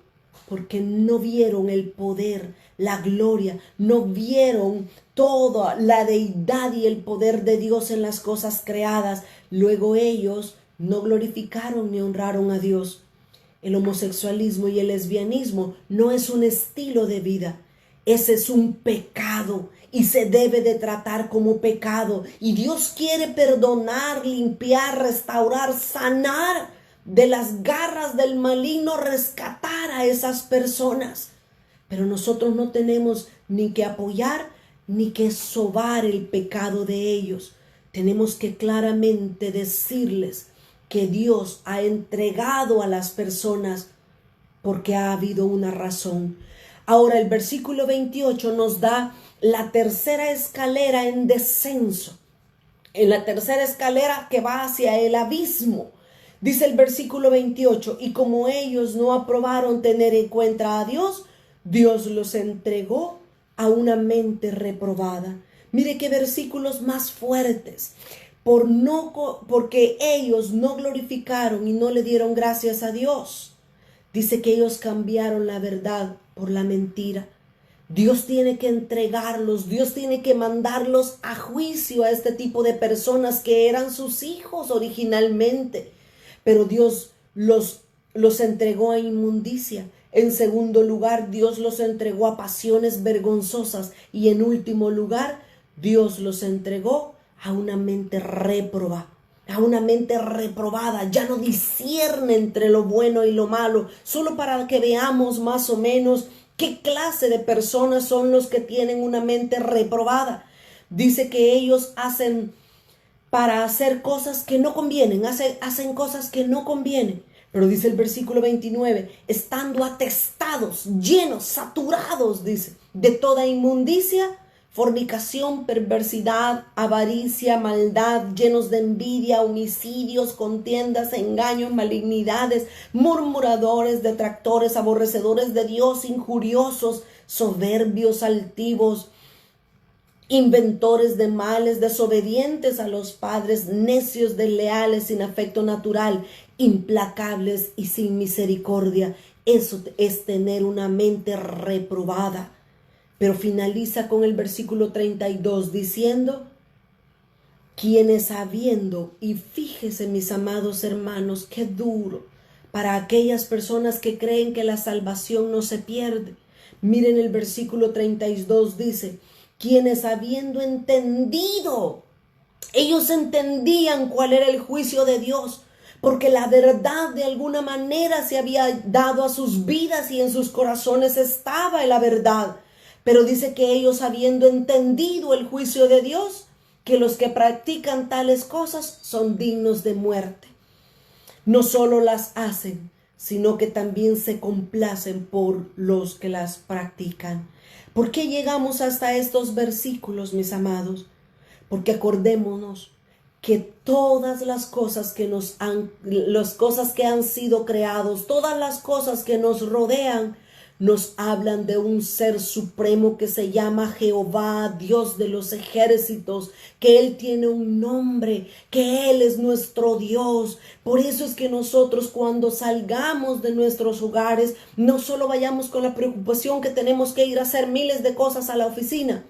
porque no vieron el poder, la gloria, no vieron toda la deidad y el poder de Dios en las cosas creadas. Luego ellos no glorificaron ni honraron a Dios. El homosexualismo y el lesbianismo no es un estilo de vida. Ese es un pecado y se debe de tratar como pecado. Y Dios quiere perdonar, limpiar, restaurar, sanar de las garras del maligno, rescatar a esas personas. Pero nosotros no tenemos ni que apoyar ni que sobar el pecado de ellos. Tenemos que claramente decirles que Dios ha entregado a las personas porque ha habido una razón. Ahora el versículo 28 nos da la tercera escalera en descenso. En la tercera escalera que va hacia el abismo. Dice el versículo 28, y como ellos no aprobaron tener en cuenta a Dios, Dios los entregó a una mente reprobada. Mire qué versículos más fuertes. Porque ellos no glorificaron y no le dieron gracias a Dios. Dice que ellos cambiaron la verdad por la mentira. Dios tiene que entregarlos, Dios tiene que mandarlos a juicio a este tipo de personas que eran sus hijos originalmente. Pero Dios los entregó a inmundicia. En segundo lugar, Dios los entregó a pasiones vergonzosas. Y en último lugar, Dios los entregó a una mente reprobada. Ya no discierne entre lo bueno y lo malo. Solo para que veamos más o menos qué clase de personas son los que tienen una mente reprobada. Dice que ellos hacen para hacer cosas que no convienen, hacen cosas que no convienen. Pero dice el versículo 29, estando atestados, llenos, saturados, dice, de toda inmundicia, fornicación, perversidad, avaricia, maldad, llenos de envidia, homicidios, contiendas, engaños, malignidades, murmuradores, detractores, aborrecedores de Dios, injuriosos, soberbios, altivos, inventores de males, desobedientes a los padres, necios, desleales, sin afecto natural, implacables y sin misericordia. Eso es tener una mente reprobada. Pero finaliza con el versículo 32 diciendo, quienes habiendo, y fíjese mis amados hermanos, qué duro para aquellas personas que creen que la salvación no se pierde. Miren el versículo 32 dice, quienes habiendo entendido, ellos entendían cuál era el juicio de Dios, porque la verdad de alguna manera se había dado a sus vidas y en sus corazones estaba la verdad. Pero dice que ellos habiendo entendido el juicio de Dios, que los que practican tales cosas son dignos de muerte. No solo las hacen, sino que también se complacen por los que las practican. ¿Por qué llegamos hasta estos versículos, mis amados? Porque acordémonos que todas las cosas que las cosas que han sido creados, todas las cosas que nos rodean, nos hablan de un ser supremo que se llama Jehová, Dios de los ejércitos, que Él tiene un nombre, que Él es nuestro Dios. Por eso es que nosotros cuando salgamos de nuestros hogares, no solo vayamos con la preocupación que tenemos que ir a hacer miles de cosas a la oficina.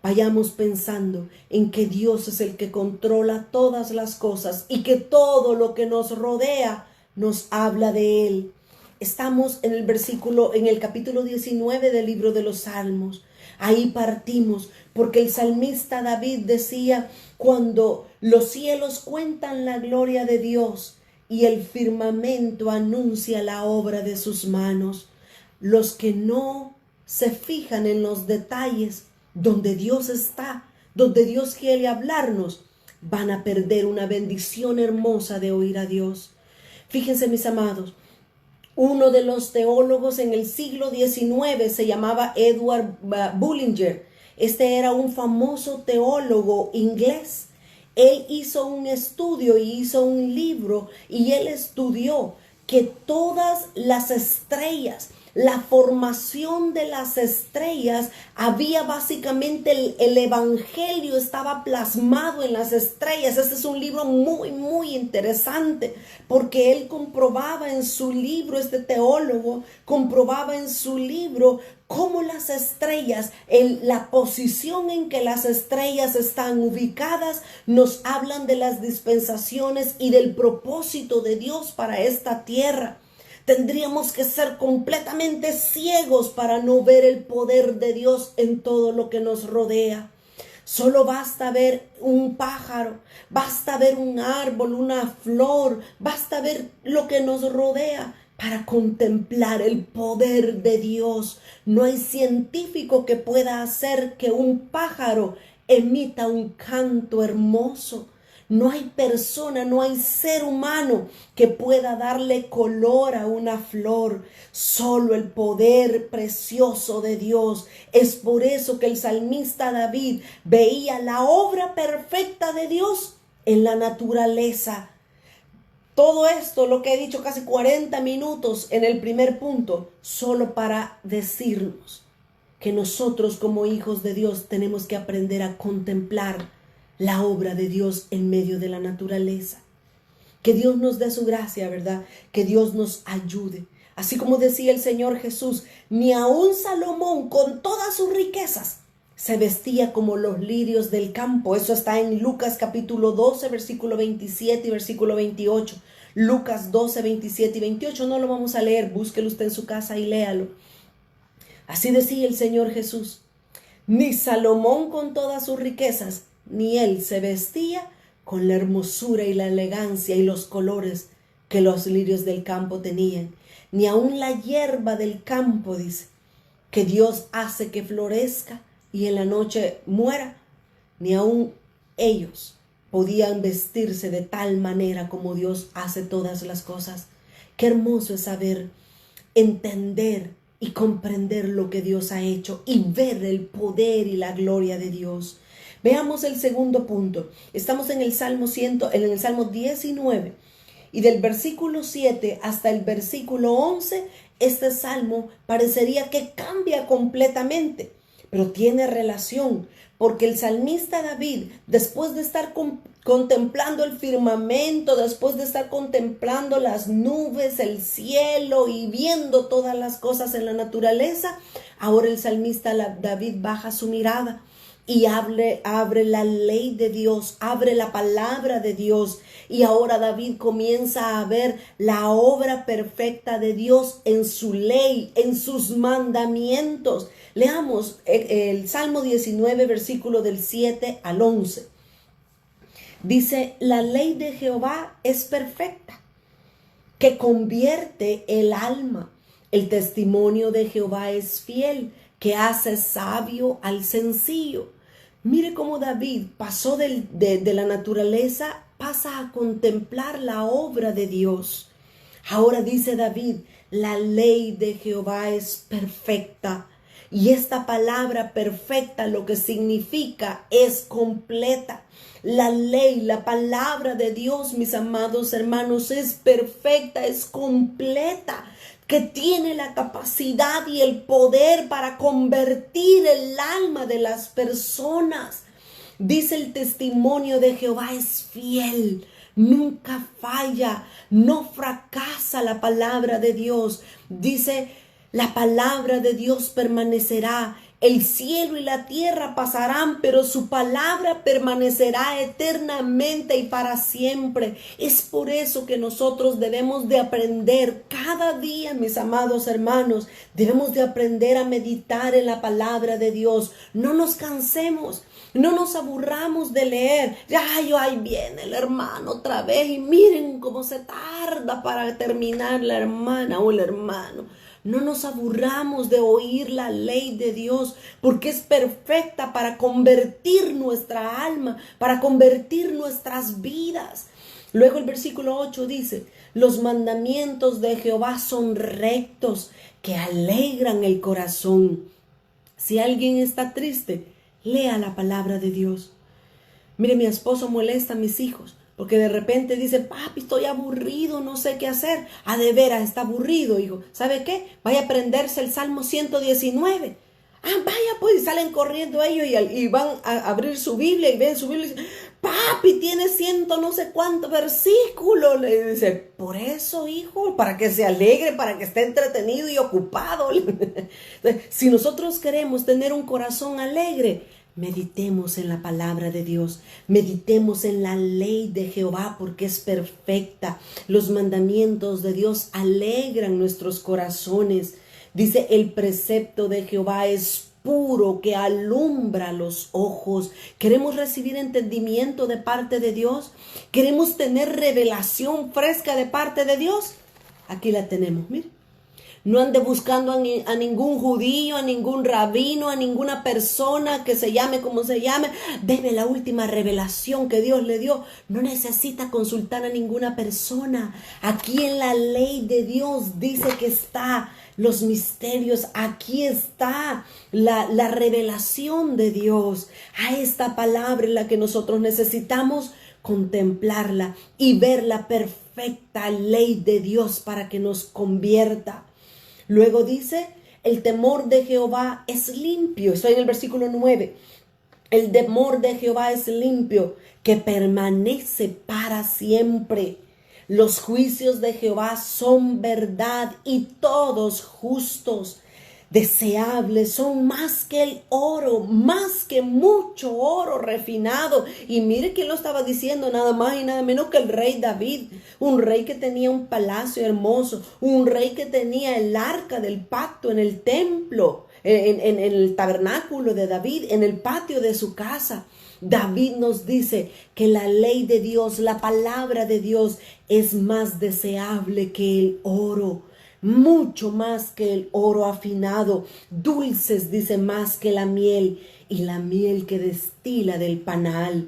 Vayamos pensando en que Dios es el que controla todas las cosas y que todo lo que nos rodea nos habla de Él. Estamos en el capítulo 19 del libro de los Salmos. Ahí partimos, porque el salmista David decía: cuando los cielos cuentan la gloria de Dios y el firmamento anuncia la obra de sus manos, los que no se fijan en los detalles donde Dios está, donde Dios quiere hablarnos, van a perder una bendición hermosa de oír a Dios. Fíjense, mis amados, uno de los teólogos en el siglo XIX se llamaba Edward Bullinger. Este era un famoso teólogo inglés. Él hizo un estudio y hizo un libro, y él estudió que todas las estrellas, la formación de las estrellas, había básicamente el evangelio estaba plasmado en las estrellas. Este es un libro muy, muy interesante, porque él comprobaba en su libro, este teólogo comprobaba en su libro cómo las estrellas, la posición en que las estrellas están ubicadas, nos hablan de las dispensaciones y del propósito de Dios para esta tierra. Tendríamos que ser completamente ciegos para no ver el poder de Dios en todo lo que nos rodea. Solo basta ver un pájaro, basta ver un árbol, una flor, basta ver lo que nos rodea para contemplar el poder de Dios. No hay científico que pueda hacer que un pájaro emita un canto hermoso. No hay persona, no hay ser humano que pueda darle color a una flor. Solo el poder precioso de Dios. Es por eso que el salmista David veía la obra perfecta de Dios en la naturaleza. Todo esto, lo que he dicho, casi 40 minutos en el primer punto, solo para decirnos que nosotros como hijos de Dios tenemos que aprender a contemplar la obra de Dios en medio de la naturaleza. Que Dios nos dé su gracia, ¿verdad? Que Dios nos ayude. Así como decía el Señor Jesús, ni aun Salomón con todas sus riquezas se vestía como los lirios del campo. Eso está en Lucas capítulo 12, versículo 27 y versículo 28. Lucas 12, 27 y 28. No lo vamos a leer, búsquelo usted en su casa y léalo. Así decía el Señor Jesús, ni Salomón con todas sus riquezas, ni él se vestía con la hermosura y la elegancia y los colores que los lirios del campo tenían. Ni aun la hierba del campo, dice, que Dios hace que florezca y en la noche muera, ni aun ellos podían vestirse de tal manera como Dios hace todas las cosas. Qué hermoso es saber, entender y comprender lo que Dios ha hecho y ver el poder y la gloria de Dios. Veamos el segundo punto. Estamos en el Salmo 19 y del versículo 7 hasta el versículo 11, este salmo parecería que cambia completamente, pero tiene relación, porque el salmista David, después de estar contemplando el firmamento, después de estar contemplando las nubes, el cielo y viendo todas las cosas en la naturaleza, ahora el salmista David baja su mirada y abre la ley de Dios, abre la palabra de Dios. Y ahora David comienza a ver la obra perfecta de Dios en su ley, en sus mandamientos. Leamos el Salmo 19, versículo del 7 al 11. Dice, la ley de Jehová es perfecta, que convierte el alma. El testimonio de Jehová es fiel, que hace sabio al sencillo. Mire cómo David pasó de la naturaleza, pasa a contemplar la obra de Dios. Ahora dice David, la ley de Jehová es perfecta. Y esta palabra perfecta lo que significa es completa. La ley, la palabra de Dios, mis amados hermanos, es perfecta, es completa, que tiene la capacidad y el poder para convertir el alma de las personas. Dice el testimonio de Jehová es fiel, nunca falla, no fracasa la palabra de Dios. Dice, la palabra de Dios permanecerá El cielo y la tierra pasarán, pero su palabra permanecerá eternamente y para siempre. Es por eso que nosotros debemos de aprender cada día, mis amados hermanos, debemos de aprender a meditar en la palabra de Dios. No nos cansemos, no nos aburramos de leer. Ahí viene el hermano otra vez y miren cómo se tarda para terminar la hermana o el hermano. No nos aburramos de oír la ley de Dios, porque es perfecta para convertir nuestra alma, para convertir nuestras vidas. Luego el versículo 8 dice, los mandamientos de Jehová son rectos, que alegran el corazón. Si alguien está triste, lea la palabra de Dios. Mire, mi esposo molesta a mis hijos, porque de repente dice, papi, estoy aburrido, no sé qué hacer. De veras, está aburrido, hijo. ¿Sabe qué? Vaya a aprenderse el Salmo 119. Vaya, pues, y salen corriendo ellos y van a abrir su Biblia y ven su Biblia y dicen, papi, tiene no sé cuántos versículos. Le dice, por eso, hijo, para que se alegre, para que esté entretenido y ocupado. Entonces, si nosotros queremos tener un corazón alegre, meditemos en la palabra de Dios, meditemos en la ley de Jehová porque es perfecta. Los mandamientos de Dios alegran nuestros corazones. Dice, el precepto de Jehová es puro, que alumbra los ojos. ¿Queremos recibir entendimiento de parte de Dios? ¿Queremos tener revelación fresca de parte de Dios? Aquí la tenemos, mire. No ande buscando a ningún judío, a ningún rabino, a ninguna persona que se llame como se llame. Debe la última revelación que Dios le dio. No necesita consultar a ninguna persona. Aquí en la ley de Dios dice que está los misterios. Aquí está la revelación de Dios. A esta palabra en la que nosotros necesitamos contemplarla y ver la perfecta ley de Dios para que nos convierta. Luego dice, el temor de Jehová es limpio. Estoy en el versículo 9. El temor de Jehová es limpio, que permanece para siempre. Los juicios de Jehová son verdad y todos justos. Deseables son más que el oro, más que mucho oro refinado. Y mire quién lo estaba diciendo, nada más y nada menos que el rey David, un rey que tenía un palacio hermoso, un rey que tenía el arca del pacto en el templo, en el tabernáculo de David, en el patio de su casa. David nos dice que la ley de Dios, la palabra de Dios es más deseable que el oro. Mucho más que el oro afinado, dulces, dice, más que la miel, y la miel que destila del panal.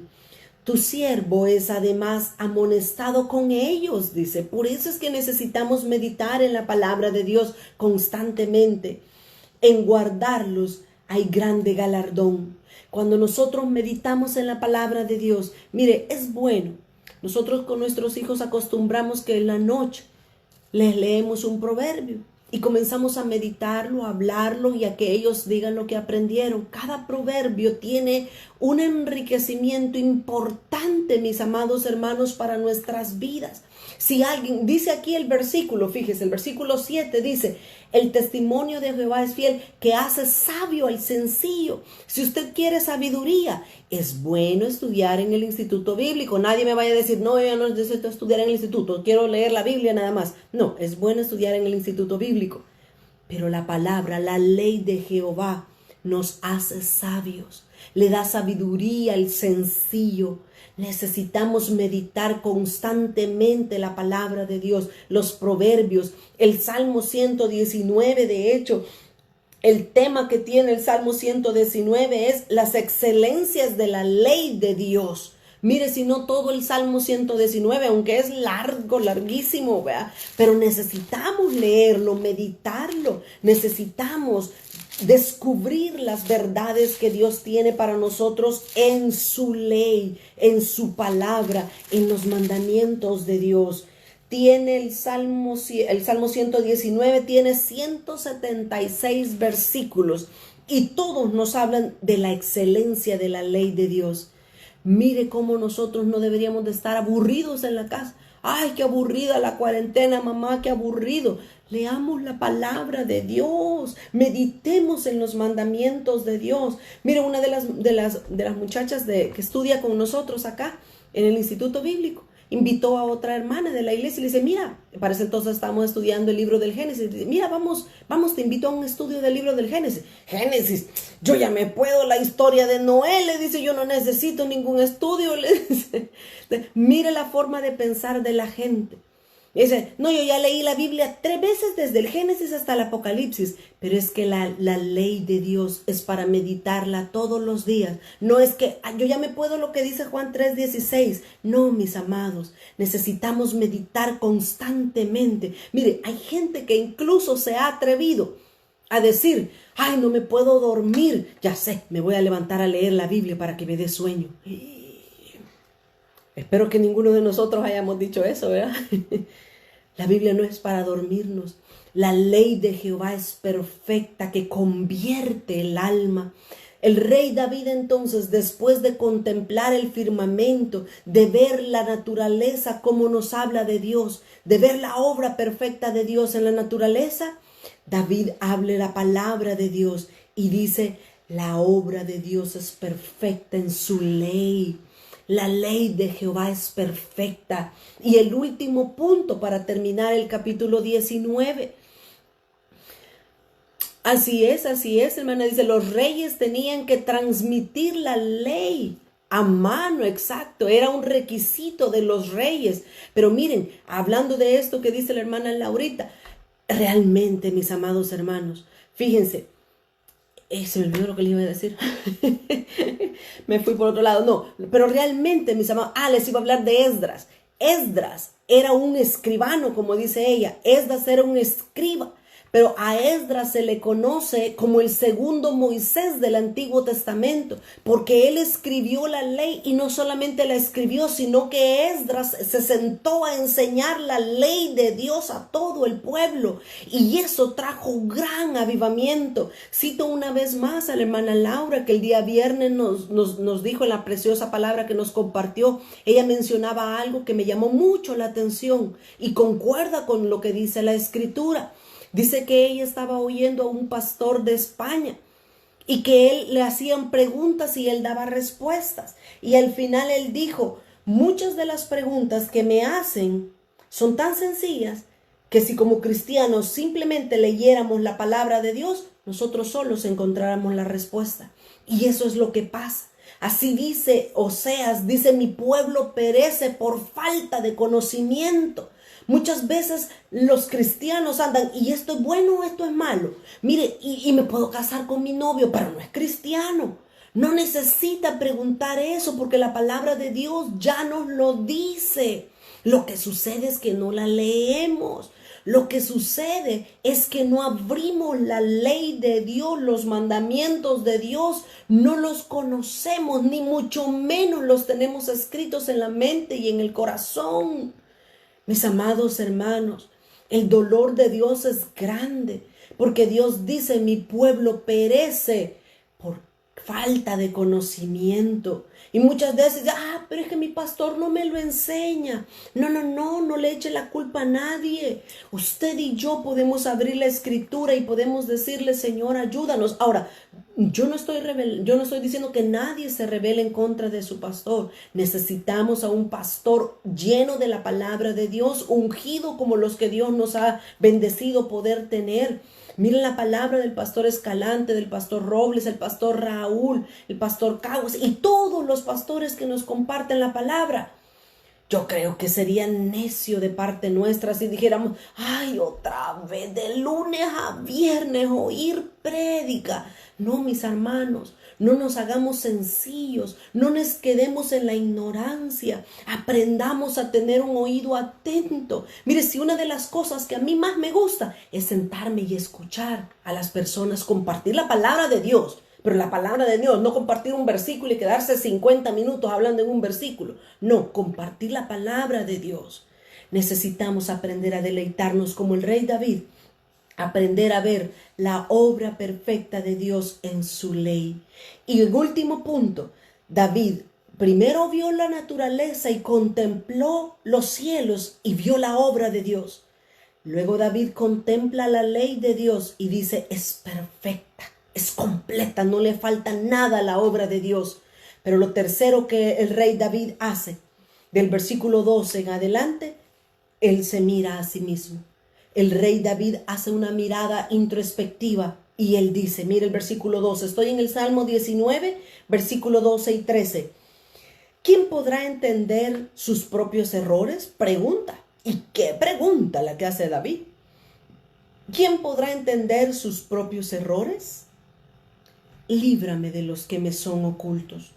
Tu siervo es además amonestado con ellos, dice. Por eso es que necesitamos meditar en la palabra de Dios constantemente. En guardarlos hay grande galardón. Cuando nosotros meditamos en la palabra de Dios, mire, es bueno. Nosotros con nuestros hijos acostumbramos que en la noche les leemos un proverbio y comenzamos a meditarlo, a hablarlo y a que ellos digan lo que aprendieron. Cada proverbio tiene un enriquecimiento importante, mis amados hermanos, para nuestras vidas. Si alguien dice aquí el versículo, fíjese, el versículo 7 dice, el testimonio de Jehová es fiel, que hace sabio al sencillo. Si usted quiere sabiduría, es bueno estudiar en el instituto bíblico. Nadie me vaya a decir, no, yo no necesito estudiar en el instituto, quiero leer la Biblia nada más. No, es bueno estudiar en el instituto bíblico. Pero la palabra, la ley de Jehová nos hace sabios, le da sabiduría al sencillo. Necesitamos meditar constantemente la palabra de Dios, los proverbios, el Salmo 119, de hecho, el tema que tiene el Salmo 119 es las excelencias de la ley de Dios. Mire, si no todo el Salmo 119, aunque es largo, larguísimo, ¿verdad? Pero necesitamos leerlo, meditarlo, necesitamos descubrir las verdades que Dios tiene para nosotros en su ley, en su palabra, en los mandamientos de Dios. Tiene el Salmo 119, tiene 176 versículos y todos nos hablan de la excelencia de la ley de Dios. Mire cómo nosotros no deberíamos de estar aburridos en la casa. Ay, qué aburrida la cuarentena, mamá, qué aburrido. Leamos la palabra de Dios, meditemos en los mandamientos de Dios. Mire, una de las muchachas que estudia con nosotros acá en el Instituto Bíblico, invitó a otra hermana de la iglesia y le dice, mira, para ese entonces estábamos estudiando el libro del Génesis. Dice, mira, vamos, te invito a un estudio del libro del Génesis. Génesis, yo ya me puedo la historia de Noé, le dice, yo no necesito ningún estudio, le dice. Mire la forma de pensar de la gente. Dice, no, yo ya leí la Biblia 3 veces desde el Génesis hasta el Apocalipsis, pero es que la ley de Dios es para meditarla todos los días. No es que yo ya me puedo lo que dice Juan 3:16. No, mis amados, necesitamos meditar constantemente. Mire, hay gente que incluso se ha atrevido a decir, ay, no me puedo dormir. Ya sé, me voy a levantar a leer la Biblia para que me dé sueño. Espero que ninguno de nosotros hayamos dicho eso, ¿verdad? La Biblia no es para dormirnos. La ley de Jehová es perfecta, que convierte el alma. El rey David entonces, después de contemplar el firmamento, de ver la naturaleza como nos habla de Dios, de ver la obra perfecta de Dios en la naturaleza, David habla la palabra de Dios y dice, la obra de Dios es perfecta en su ley. La ley de Jehová es perfecta. Y el último punto para terminar el capítulo 19. Así es, hermana. Dice, los reyes tenían que transmitir la ley a mano, exacto. Era un requisito de los reyes. Pero miren, hablando de esto que dice la hermana Laurita, realmente, mis amados hermanos, fíjense, se me olvidó lo que le iba a decir. Me fui por otro lado. No, pero realmente, mis amados, les iba a hablar de Esdras. Esdras era un escribano, como dice ella. Esdras era un escriba. Pero a Esdras se le conoce como el segundo Moisés del Antiguo Testamento, porque él escribió la ley y no solamente la escribió, sino que Esdras se sentó a enseñar la ley de Dios a todo el pueblo y eso trajo gran avivamiento. Cito una vez más a la hermana Laura, que el día viernes nos dijo la preciosa palabra que nos compartió. Ella mencionaba algo que me llamó mucho la atención y concuerda con lo que dice la Escritura. Dice que ella estaba oyendo a un pastor de España y que él le hacían preguntas y él daba respuestas. Y al final él dijo, muchas de las preguntas que me hacen son tan sencillas que si como cristianos simplemente leyéramos la palabra de Dios, nosotros solos encontráramos la respuesta. Y eso es lo que pasa. Así dice Oseas, dice, mi pueblo perece por falta de conocimiento. Muchas veces los cristianos andan, y esto es bueno o esto es malo. Mire, y me puedo casar con mi novio, pero no es cristiano. No necesita preguntar eso porque la palabra de Dios ya nos lo dice. Lo que sucede es que no la leemos. Lo que sucede es que no abrimos la ley de Dios, los mandamientos de Dios, no los conocemos, ni mucho menos los tenemos escritos en la mente y en el corazón. Mis amados hermanos, el dolor de Dios es grande, porque Dios dice, mi pueblo perece por falta de conocimiento. Y muchas veces, pero es que mi pastor no me lo enseña. No le eche la culpa a nadie. Usted y yo podemos abrir la Escritura y podemos decirle, Señor, ayúdanos. Ahora, yo no estoy diciendo que nadie se rebele en contra de su pastor. Necesitamos a un pastor lleno de la palabra de Dios, ungido como los que Dios nos ha bendecido poder tener. Miren la palabra del pastor Escalante, del pastor Robles, el pastor Raúl, el pastor Caguas y todos los pastores que nos comparten la palabra. Yo creo que sería necio de parte nuestra si dijéramos, otra vez de lunes a viernes oír prédica. No, mis hermanos, no nos hagamos sencillos, no nos quedemos en la ignorancia, aprendamos a tener un oído atento. Mire, si una de las cosas que a mí más me gusta es sentarme y escuchar a las personas compartir la palabra de Dios. Pero la palabra de Dios, no compartir un versículo y quedarse 50 minutos hablando en un versículo. No, compartir la palabra de Dios. Necesitamos aprender a deleitarnos como el rey David. Aprender a ver la obra perfecta de Dios en su ley. Y el último punto, David Primero vio la naturaleza y contempló los cielos y vio la obra de Dios. Luego David contempla la ley de Dios y dice, es perfecta, es completa, no le falta nada a la obra de Dios. Pero lo tercero que el rey David hace, del versículo 12 en adelante, él se mira a sí mismo. El rey David hace una mirada introspectiva y él dice, mire el versículo 12, estoy en el Salmo 19, versículo 12 y 13. ¿Quién podrá entender sus propios errores? Pregunta. ¿Y qué pregunta la que hace David? ¿Quién podrá entender sus propios errores? Líbrame de los que me son ocultos.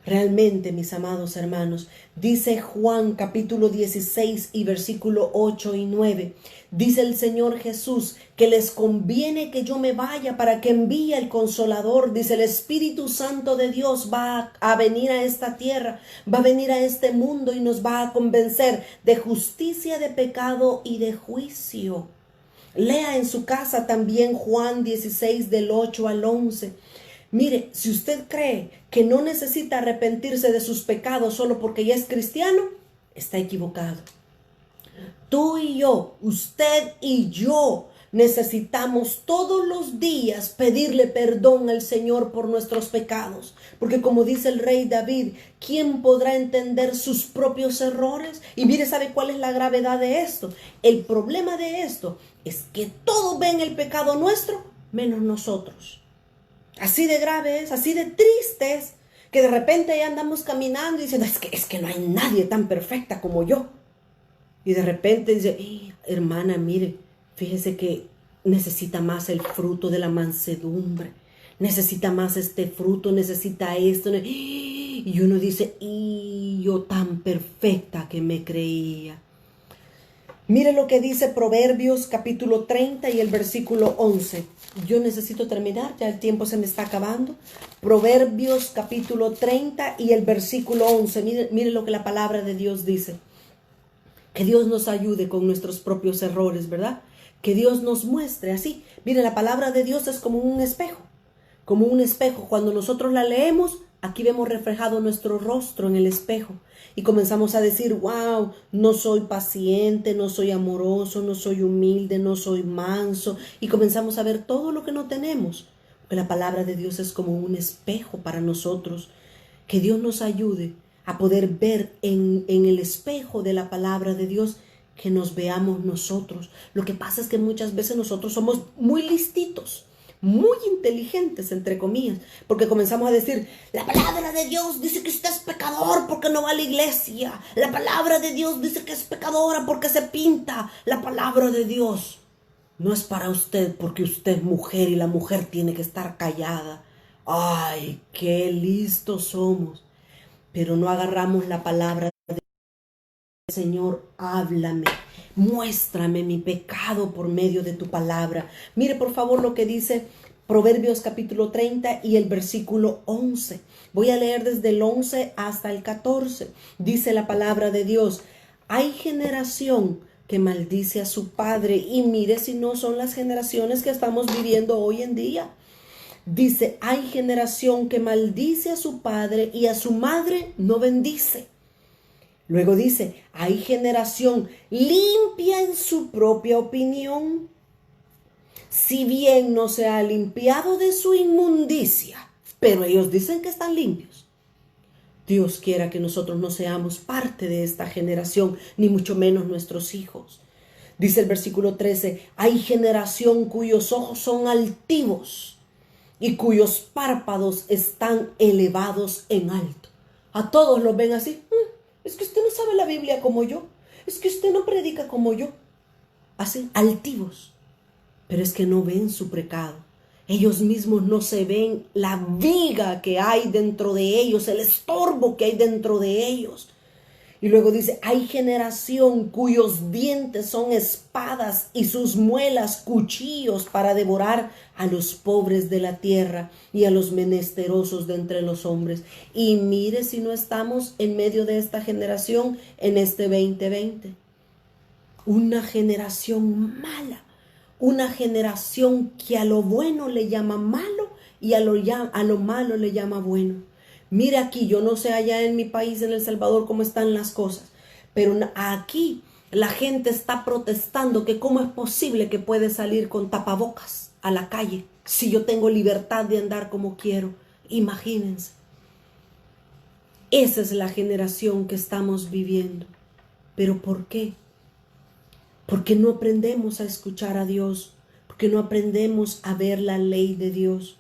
Realmente, mis amados hermanos, dice Juan capítulo 16 y versículo 8 y 9, dice el Señor Jesús que les conviene que yo me vaya para que envíe el Consolador. Dice, el Espíritu Santo de Dios va a venir a esta tierra, va a venir a este mundo y nos va a convencer de justicia, de pecado y de juicio. Lea en su casa también Juan 16 del 8 al 11. Mire, si usted cree que no necesita arrepentirse de sus pecados solo porque ya es cristiano, está equivocado. Tú y yo, usted y yo, necesitamos todos los días pedirle perdón al Señor por nuestros pecados. Porque como dice el rey David, ¿quién podrá entender sus propios errores? Y mire, ¿sabe cuál es la gravedad de esto? El problema de esto es que todos ven el pecado nuestro, menos nosotros. Así de grave es, así de triste es, que de repente ya andamos caminando y diciendo, es que no hay nadie tan perfecta como yo. Y de repente dice, hermana, mire, fíjese que necesita más el fruto de la mansedumbre, necesita más este fruto, necesita esto. Y uno dice, y yo tan perfecta que me creía. Mire lo que dice Proverbios capítulo 30 y el versículo 11. Yo necesito terminar, ya el tiempo se me está acabando. Proverbios capítulo 30 y el versículo 11. Mire lo que la palabra de Dios dice. Que Dios nos ayude con nuestros propios errores, ¿verdad? Que Dios nos muestre así. Mire, la palabra de Dios es como un espejo. Como un espejo. Cuando nosotros la leemos, aquí vemos reflejado nuestro rostro en el espejo. Y comenzamos a decir, wow, no soy paciente, no soy amoroso, no soy humilde, no soy manso. Y comenzamos a ver todo lo que no tenemos. Porque la palabra de Dios es como un espejo para nosotros. Que Dios nos ayude a poder ver en el espejo de la palabra de Dios, que nos veamos nosotros. Lo que pasa es que muchas veces nosotros somos muy listitos, muy inteligentes, entre comillas, porque comenzamos a decir, la palabra de Dios dice que usted es pecador porque no va a la iglesia. La palabra de Dios dice que es pecadora porque se pinta. La palabra de Dios no es para usted porque usted es mujer y la mujer tiene que estar callada. Ay, qué listos somos. Pero no agarramos la palabra de Señor, háblame, muéstrame mi pecado por medio de tu palabra. Mire por favor lo que dice Proverbios capítulo 30 y el versículo 11. Voy a leer desde el 11 hasta el 14. Dice la palabra de Dios, hay generación que maldice a su padre, y mire si no son las generaciones que estamos viviendo hoy en día. Dice, hay generación que maldice a su padre y a su madre no bendice. Luego dice, hay generación limpia en su propia opinión, si bien no se ha limpiado de su inmundicia, pero ellos dicen que están limpios. Dios quiera que nosotros no seamos parte de esta generación, ni mucho menos nuestros hijos. Dice el versículo 13, hay generación cuyos ojos son altivos y cuyos párpados están elevados en alto. A todos los ven así. Es que usted no sabe la Biblia como yo. Es que usted no predica como yo. Así, altivos. Pero es que no ven su pecado. Ellos mismos no se ven la viga que hay dentro de ellos, el estorbo que hay dentro de ellos. Y luego dice, hay generación cuyos dientes son espadas y sus muelas cuchillos para devorar a los pobres de la tierra y a los menesterosos de entre los hombres. Y mire si no estamos en medio de esta generación en este 2020. Una generación mala, una generación que a lo bueno le llama malo y a lo malo le llama bueno. Mire aquí, yo no sé allá en mi país, en El Salvador, cómo están las cosas, pero aquí la gente está protestando que cómo es posible que puede salir con tapabocas a la calle si yo tengo libertad de andar como quiero. Imagínense. Esa es la generación que estamos viviendo. ¿Pero por qué? Porque no aprendemos a escuchar a Dios, porque no aprendemos a ver la ley de Dios.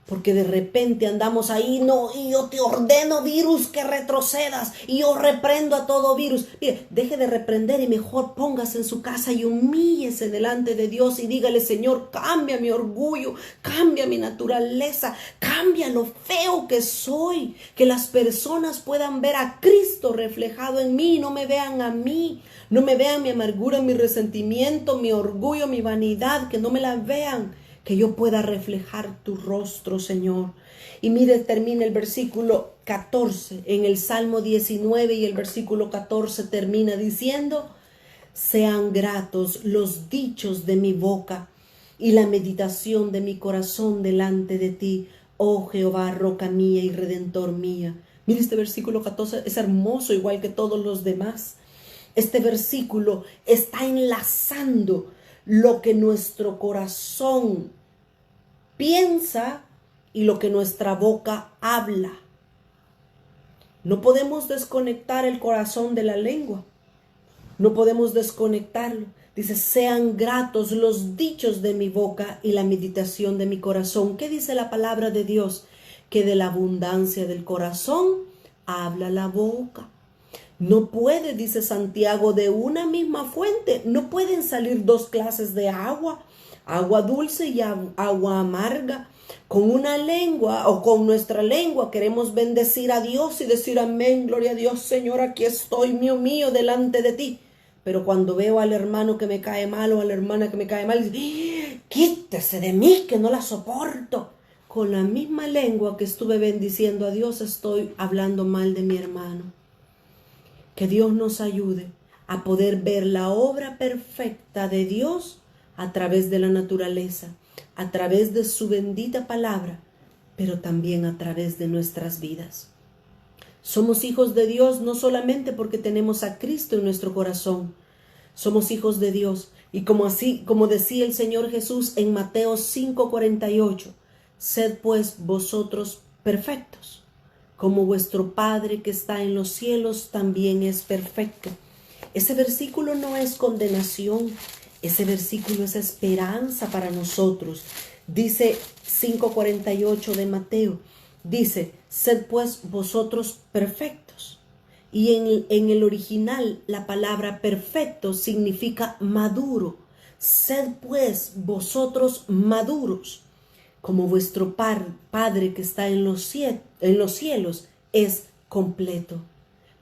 Porque de repente andamos ahí, no, y yo te ordeno, virus, que retrocedas, y yo reprendo a todo virus. Mire, deje de reprender y mejor póngase en su casa y humíllese delante de Dios y dígale: Señor, cambia mi orgullo, cambia mi naturaleza, cambia lo feo que soy, que las personas puedan ver a Cristo reflejado en mí, no me vean a mí, no me vean mi amargura, mi resentimiento, mi orgullo, mi vanidad, que no me la vean, que yo pueda reflejar tu rostro, Señor. Y mire, termina el versículo 14, en el Salmo 19, y el versículo 14 termina diciendo: sean gratos los dichos de mi boca y la meditación de mi corazón delante de ti, oh Jehová, roca mía y redentor mía. Mire, este versículo 14 es hermoso, igual que todos los demás. Este versículo está enlazando lo que nuestro corazón piensa y lo que nuestra boca habla. No podemos desconectar el corazón de la lengua. No podemos desconectarlo. Dice: sean gratos los dichos de mi boca y la meditación de mi corazón. ¿Qué dice la palabra de Dios? Que de la abundancia del corazón habla la boca. No puede, dice Santiago, de una misma fuente, no pueden salir dos clases de agua, agua dulce y agua amarga. Con una lengua o con nuestra lengua queremos bendecir a Dios y decir: amén, gloria a Dios, Señor, aquí estoy, mío, delante de ti. Pero cuando veo al hermano que me cae mal o a la hermana que me cae mal, dice: quítese de mí, que no la soporto. Con la misma lengua que estuve bendiciendo a Dios, estoy hablando mal de mi hermano. Que Dios nos ayude a poder ver la obra perfecta de Dios a través de la naturaleza, a través de su bendita palabra, pero también a través de nuestras vidas. Somos hijos de Dios no solamente porque tenemos a Cristo en nuestro corazón. Somos hijos de Dios. Y como decía el Señor Jesús en Mateo 5:48, sed pues vosotros perfectos, como vuestro Padre que está en los cielos también es perfecto. Ese versículo no es condenación, ese versículo es esperanza para nosotros. Dice 5:48 de Mateo, dice: sed pues vosotros perfectos. Y en el original la palabra perfecto significa maduro. Sed pues vosotros maduros, como vuestro Padre que está en los cielos es completo.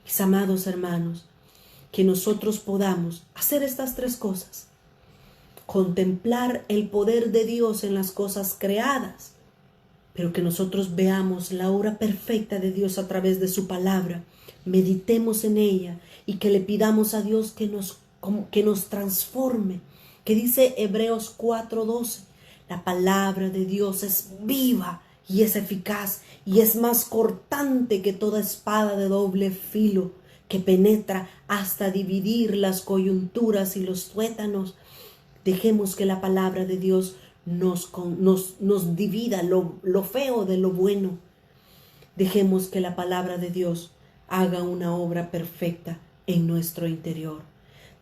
Mis amados hermanos, que nosotros podamos hacer estas tres cosas: contemplar el poder de Dios en las cosas creadas, pero que nosotros veamos la obra perfecta de Dios a través de su palabra, meditemos en ella y que le pidamos a Dios que nos transforme. Que dice Hebreos 4:12, la palabra de Dios es viva y es eficaz y es más cortante que toda espada de doble filo, que penetra hasta dividir las coyunturas y los tuétanos. Dejemos que la palabra de Dios nos divida lo feo de lo bueno. Dejemos que la palabra de Dios haga una obra perfecta en nuestro interior.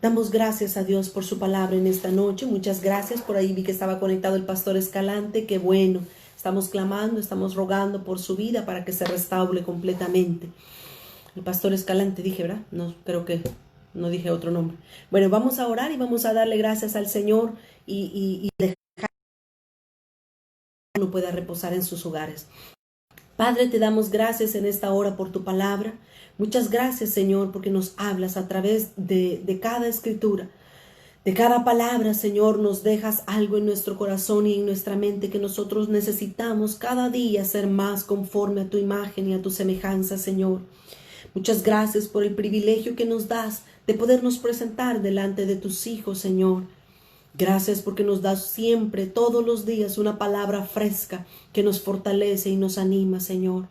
Damos gracias a Dios por su palabra en esta noche. Muchas gracias. Por ahí vi que estaba conectado el pastor Escalante. Qué bueno. Estamos clamando, estamos rogando por su vida para que se restaure completamente. El pastor Escalante dije, ¿verdad? No, creo que no dije otro nombre. Bueno, vamos a orar y vamos a darle gracias al Señor y dejar que uno pueda reposar en sus hogares. Padre, te damos gracias en esta hora por tu palabra. Muchas gracias, Señor, porque nos hablas a través de cada escritura. De cada palabra, Señor, nos dejas algo en nuestro corazón y en nuestra mente que nosotros necesitamos cada día ser más conforme a tu imagen y a tu semejanza, Señor. Muchas gracias por el privilegio que nos das de podernos presentar delante de tus hijos, Señor. Gracias porque nos das siempre, todos los días, una palabra fresca que nos fortalece y nos anima, Señor.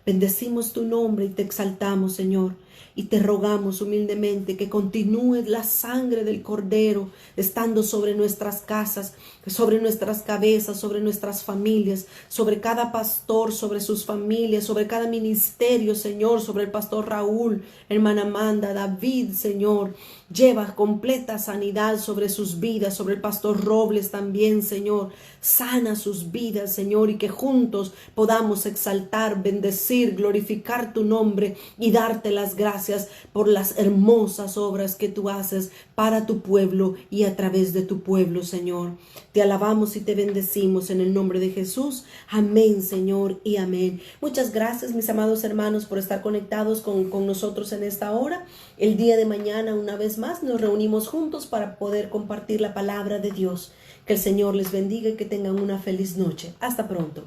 Bendecimos tu nombre y te exaltamos, Señor. Y te rogamos humildemente que continúe la sangre del Cordero estando sobre nuestras casas, sobre nuestras cabezas, sobre nuestras familias, sobre cada pastor, sobre sus familias, sobre cada ministerio, Señor, sobre el pastor Raúl, hermana Amanda, David, Señor. Lleva completa sanidad sobre sus vidas, sobre el pastor Robles también, Señor. Sana sus vidas, Señor, y que juntos podamos exaltar, bendecir, glorificar tu nombre y darte las gracias por las hermosas obras que tú haces para tu pueblo y a través de tu pueblo, Señor. Te alabamos y te bendecimos en el nombre de Jesús. Amén, Señor, y amén. Muchas gracias, mis amados hermanos, por estar conectados con nosotros en esta hora. El día de mañana, una vez más, nos reunimos juntos para poder compartir la palabra de Dios. Que el Señor les bendiga y que tengan una feliz noche. Hasta pronto.